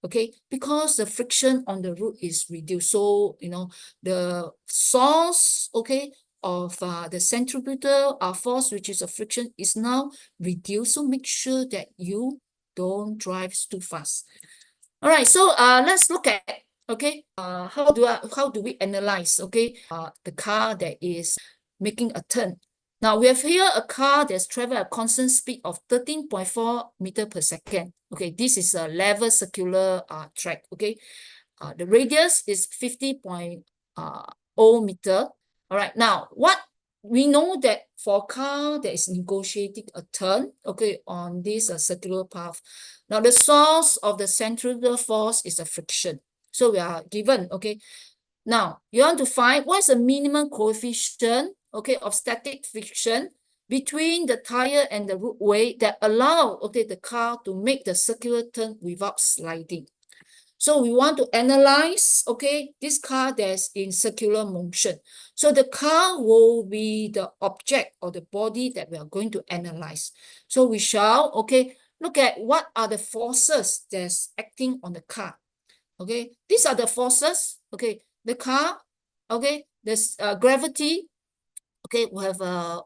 okay, because the friction on the road is reduced. So, you know, the source, okay, of the centripetal force, which is a friction, is now reduced. So make sure that you don't drive too fast. All right, so let's look at, okay, how do we analyze, okay, the car that is making a turn. Now we have here a car that's traveling at a constant speed of 13.4 meter per second. Okay, this is a level circular track. Okay, the radius is 50.0 meter. All right, now what we know that for a car that is negotiating a turn, okay, on this circular path. Now the source of the centrifugal force is a friction. So we are given, okay. Now you want to find what is the minimum coefficient, okay, of static friction between the tire and the roadway that allow, okay, the car to make the circular turn without sliding. So we want to analyze, okay, this car that's in circular motion. So the car will be the object or the body that we are going to analyze. So we shall, okay, look at what are the forces that's acting on the car. Okay, these are the forces. Okay, the car, okay, there's gravity, okay, we have a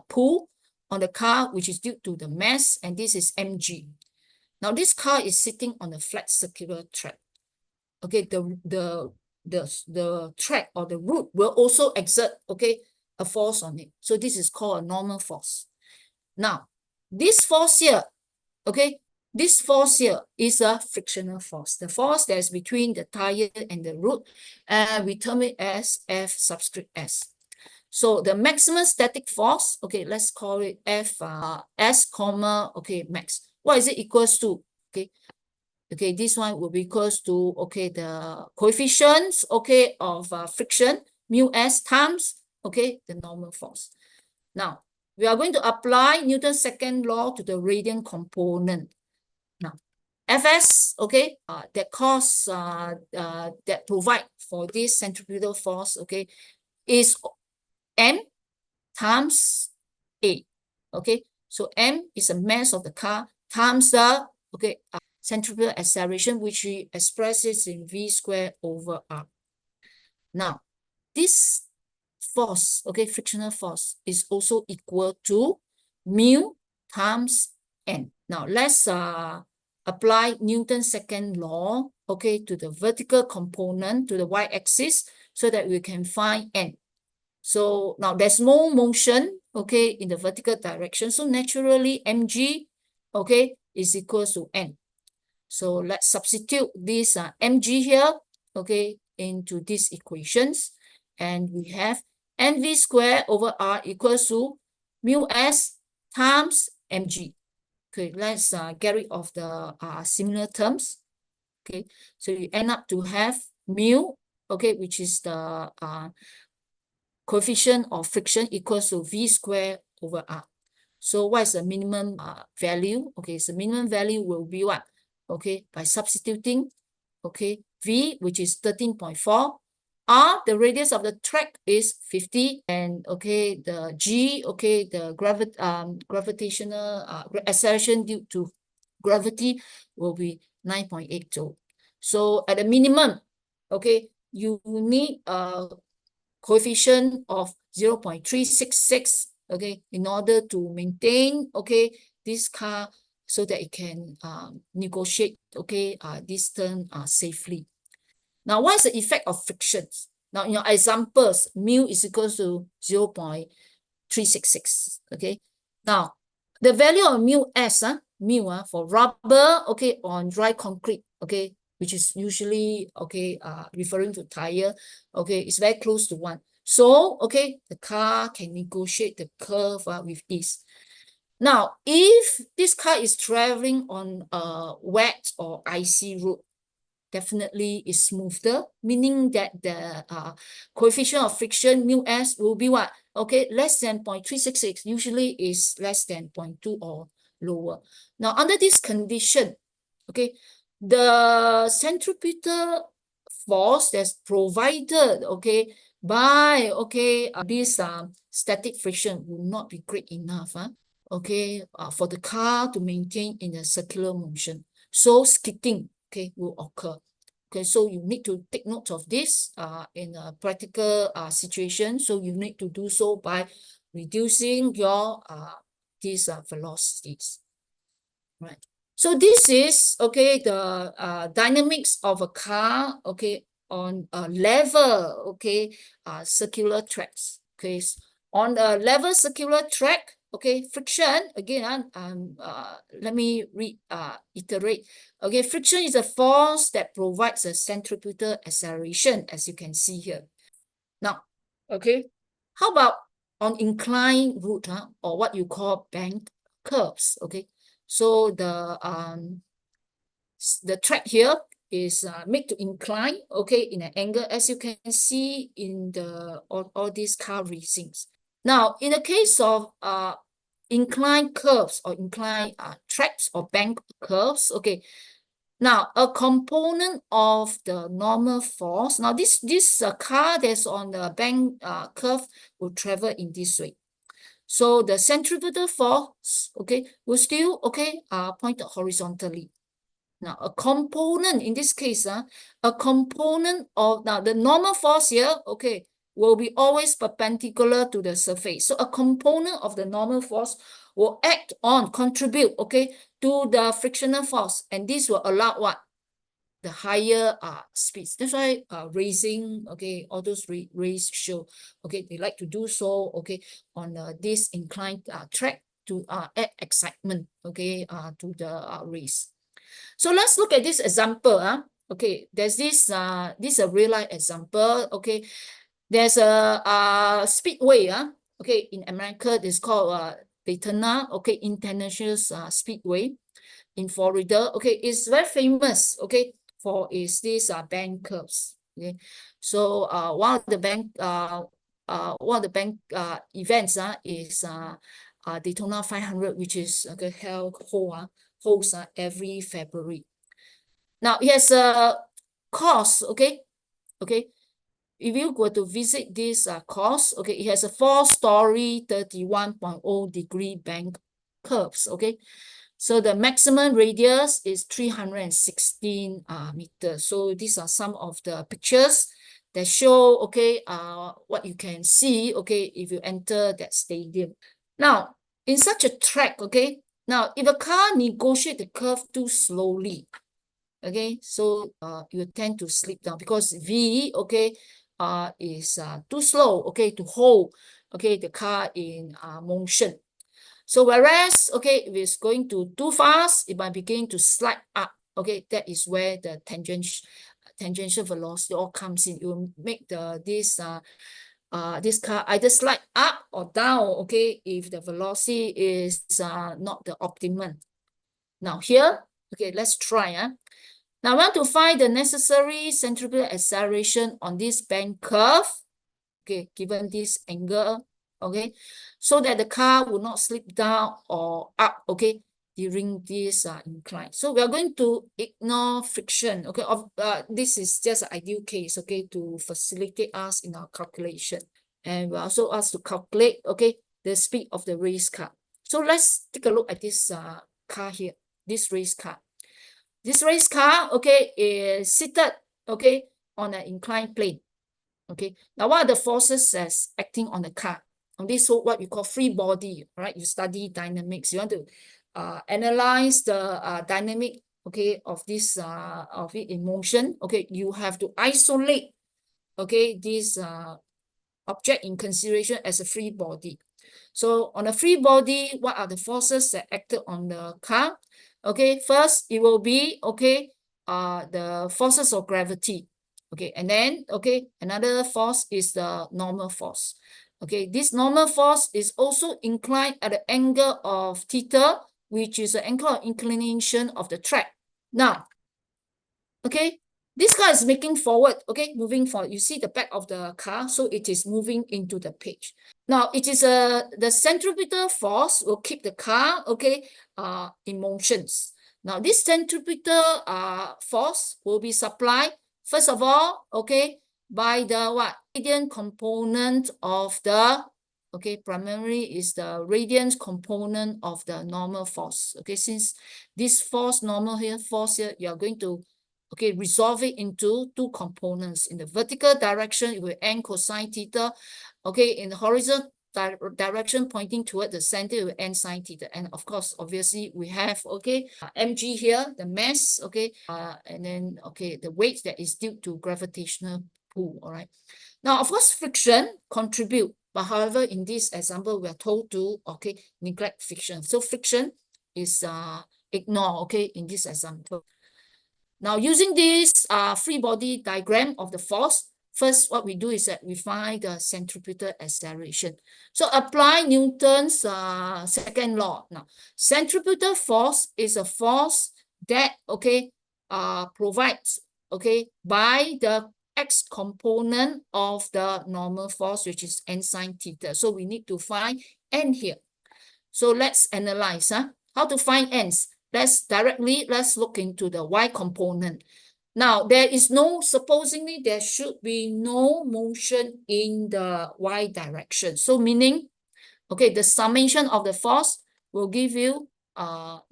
pull on the car, which is due to the mass, and this is mg. Now this car is sitting on a flat circular track. Okay, the track or the route will also exert, okay, a force on it. So this is called a normal force. Now, this force here, okay, this force here is a frictional force. The force that is between the tire and the root, and we term it as F subscript S. So the maximum static force, okay, let's call it F S comma, okay, max. What is it equals to? Okay, okay, this one will be equals to, okay, the coefficients, okay, of friction, mu S times, okay, the normal force. Now, we are going to apply Newton's second law to the radiant component. Now, Fs, okay, that cause, that provide for this centripetal force, okay, is m times a, okay. So m is the mass of the car times the, okay, centripetal acceleration, which we express it in v squared over r. Now, this force, okay, frictional force, is also equal to mu times n. Now, let's apply Newton's second law, okay, to the vertical component, to the y-axis, so that we can find n. So now there's no motion, okay, in the vertical direction. So naturally, mg, okay, is equals to n. So let's substitute this mg here, okay, into these equations. And we have mv squared over r equals to mu s times mg. Okay, let's get rid of the similar terms. Okay, so you end up to have mu, okay, which is the coefficient of friction, equals to v squared over r. So what is the minimum value? Okay, so minimum value will be what? Okay, by substituting, okay, v, which is 13.4, r, the radius of the track is 50, and okay, the g, okay, the gravitational acceleration due to gravity will be 9.8 joule. So at a minimum, okay, you need a coefficient of 0.366, okay, in order to maintain, okay, this car so that it can negotiate, okay, this turn safely. Now, what is the effect of frictions? Now, in your examples, mu is equal to 0.366, okay? Now, the value of mu s, for rubber, okay, on dry concrete, okay, which is usually, okay, referring to tire, okay, is very close to 1. So, okay, the car can negotiate the curve with this. Now, if this car is traveling on a wet or icy road, definitely is smoother, meaning that the coefficient of friction mu s will be what? Okay, less than 0.366, usually is less than 0.2 or lower. Now, under this condition, okay, the centripetal force that's provided, okay, by, okay, this static friction will not be great enough, okay, for the car to maintain in a circular motion. So skidding, okay, will occur. Okay, so you need to take note of this in a practical situation. So you need to do so by reducing your these velocities, right? So this is, okay, the dynamics of a car, okay, on a level, okay, circular tracks. Okay, on a level circular track, okay, friction, again, let me reiterate. Okay, friction is a force that provides a centripetal acceleration, as you can see here. Now, okay, how about on inclined route, or what you call bank curves, okay? So the track here is made to incline, okay, in an angle, as you can see in the all these car racings. Now, in the case of inclined curves or inclined tracks or bank curves, okay, now a component of the normal force. Now this car that's on the bank curve will travel in this way. So the centripetal force, okay, will still, okay, pointed horizontally. Now, a component in this case, a component of, now the normal force here, okay, will be always perpendicular to the surface. So a component of the normal force will act on, contribute, okay, to the frictional force. And this will allow what? The higher speeds. That's why racing, okay, all those race show, okay, they like to do so, okay, on this inclined track to add excitement, okay, to the race. So let's look at this example. Okay, there's this is a real life example. Okay, there's a speedway. Okay, in America, it's called Daytona, okay, International Speedway in Florida. Okay, it's very famous, okay, for its these bank curves. Okay, so one of the bank events is Daytona 500, which is holds every February. Now it has a course, okay, if you go to visit this course, okay, it has a 4-story 31.0 degree bank curves, okay. So the maximum radius is 316 meters. So these are some of the pictures that show, okay, what you can see, okay, if you enter that stadium. Now, in such a track, okay, now if a car negotiates the curve too slowly, okay, so you tend to slip down because V, okay, is too slow, okay, to hold, okay, the car in motion. So whereas, okay, if it's going too fast, it might begin to slide up. Okay, that is where the tangential velocity all comes in. It will make this car either slide up or down, okay, if the velocity is not the optimum. Now here, okay, let's try. Now I want to find the necessary centripetal acceleration on this bank curve, okay, given this angle, okay, so that the car will not slip down or up, okay, during this incline. So we are going to ignore friction, okay. This is just an ideal case, okay, to facilitate us in our calculation. And we also asked to calculate, okay, the speed of the race car. So let's take a look at this car here, this race car. This race car, okay, is seated, okay, on an inclined plane. Okay, now what are the forces that's acting on the car? On this, so what you call free body, right? You study dynamics. You want to analyze the dynamic, okay, of this of it in motion. Okay, you have to isolate, okay, this object in consideration as a free body. So on a free body, what are the forces that acted on the car? Okay, first it will be, okay, the forces of gravity. Okay, and then, okay, another force is the normal force. Okay, this normal force is also inclined at the angle of theta, which is the angle of inclination of the track. Now, okay, this car is making forward, okay, moving forward. You see the back of the car, so it is moving into the page. Now, it is the centripetal force will keep the car, okay, in motions. Now, this centripetal force will be supplied, first of all, okay, by the what? Radiant component of the, okay, primarily is the radiant component of the normal force. Okay, since this force, normal here, force here, you are going to, okay, resolve it into two components. In the vertical direction, it will n cosine theta. Okay, in the horizontal direction pointing toward the center, it will n sine theta. And of course, obviously, we have, okay, mg here, the mass, okay, and then, okay, the weight that is due to gravitational pull, all right. Now, of course, friction contribute, but however, in this example, we are told to, okay, neglect friction. So friction is ignore, okay, in this example. Now, using this free body diagram of the force, first what we do is that we find the centripetal acceleration. So apply Newton's second law. Now, centripetal force is a force that, okay, provides, okay, by the x component of the normal force, which is n sine theta. So we need to find n here. So let's analyze how to find n's. Let's look into the y component. Now, there is no, supposedly there should be no motion in the y direction. So meaning, okay, the summation of the force will give you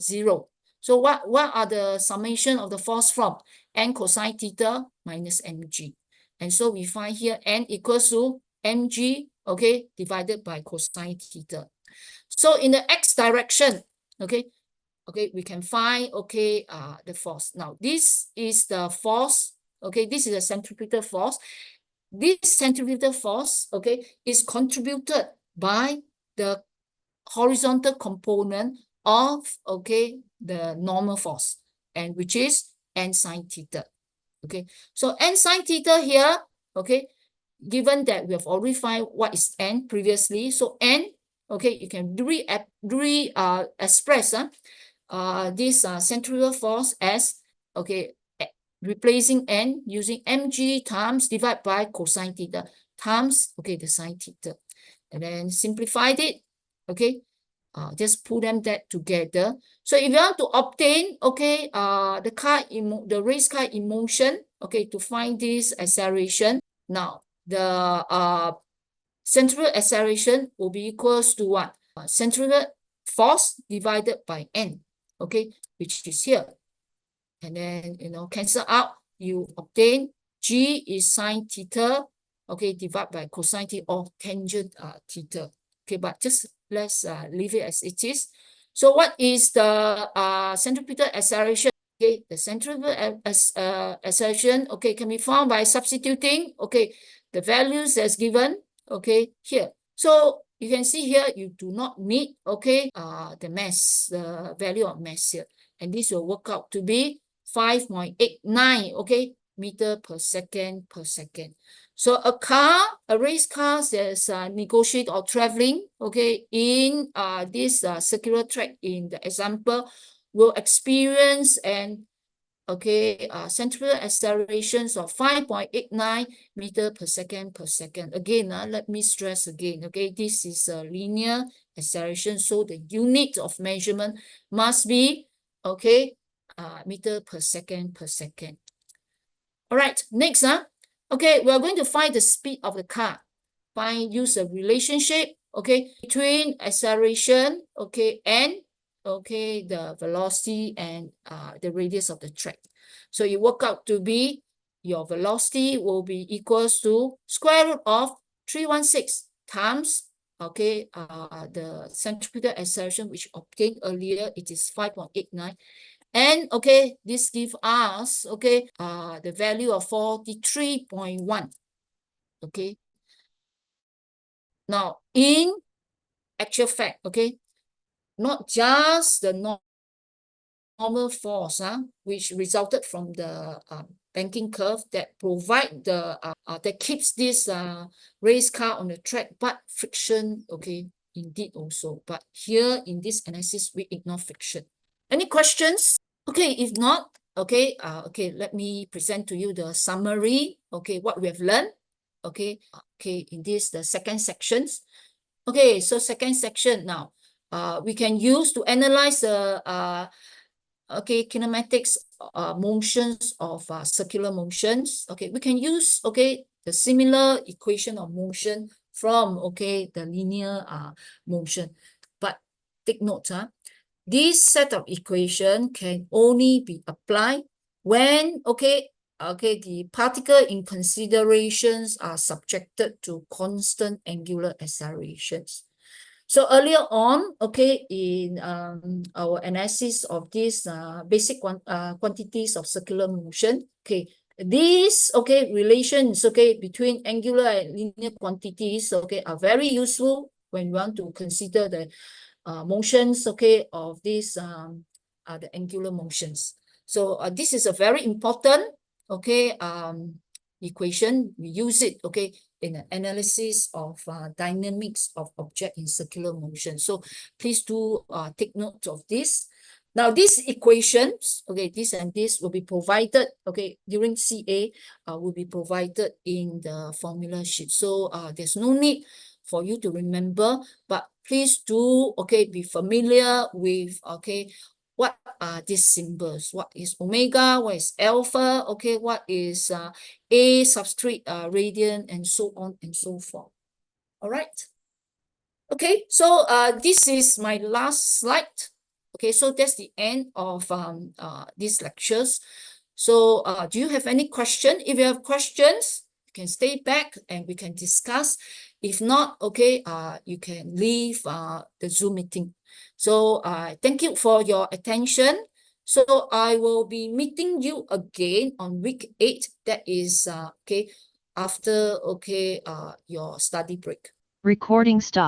0. So what are the summation of the force from? N cosine theta minus mg. And so we find here n equals to mg, okay, divided by cosine theta. So in the x direction, okay, we can find, okay, the force. Now, this is the force, okay, this is the centripetal force. This centripetal force, okay, is contributed by the horizontal component of, okay, the normal force, and which is n sine theta. Okay, so n sine theta here, okay, given that we have already found what is n previously, so n, okay, you can express this centripetal force as, okay, replacing n using mg times divided by cosine theta times, okay, the sine theta, and then simplified it, okay, just pull them that together. So if you want to obtain, okay, the race car in motion, okay, to find this acceleration, now the centripetal acceleration will be equals to what? Centripetal force divided by n, okay, which is here. And then, you know, cancel out, you obtain g is sine theta, okay, divided by cosine theta or tangent theta. Okay, but just let's leave it as it is. So what is the centripetal acceleration? Okay, the centripetal acceleration, okay, can be found by substituting, okay, the values as given, okay, here. So you can see here, you do not need, okay, the mass, the value of mass here. And this will work out to be 5.89, okay, meter per second per second. So a race car that's negotiate or traveling, okay, in this circular track in the example will experience an, okay, centripetal accelerations of 5.89 meter per second per second. Again, let me stress again, okay, this is a linear acceleration, so the unit of measurement must be, okay, meter per second per second. All right, next, okay, we are going to find the speed of the car. Use a relationship, okay, between acceleration, okay, and, okay, the velocity and the radius of the track. So you work out to be, your velocity will be equals to square root of 316 times, okay, the centripetal acceleration which obtained earlier, it is 5.89. And, okay, this gives us, okay, the value of 43.1, okay. Now, in actual fact, okay? Not just the normal force, which resulted from the banking curve that provide the that keeps this race car on the track, but friction, okay, indeed also. But here in this analysis, we ignore friction. Any questions? Okay, if not, okay, let me present to you the summary, okay, what we have learned, okay, in this, the second sections. Okay, so second section now, we can use to analyze the kinematics motions of circular motions. Okay, we can use the similar equation of motion from the linear motion. But take note, this set of equation can only be applied when the particle in considerations are subjected to constant angular accelerations. So earlier on, in our analysis of these basic quantities of circular motion, these relations between angular and linear quantities are very useful when we want to consider the motions of these the angular motions. So this is a very important equation. We use it in the analysis of dynamics of object in circular motion. So please do take note of this. Now these equations, this and this will be provided during CA, will be provided in the formula sheet. So there's no need for you to remember, but please do be familiar with what are these symbols? What is omega? What is alpha? What is A subscript radian, and so on and so forth. All right. Okay, so this is my last slide. Okay, so that's the end of these lectures. So do you have any question? If you have questions, you can stay back and we can discuss. If not, you can leave the Zoom meeting. So thank you for your attention. So I will be meeting you again on week 8. That is after your study break. Recording stop.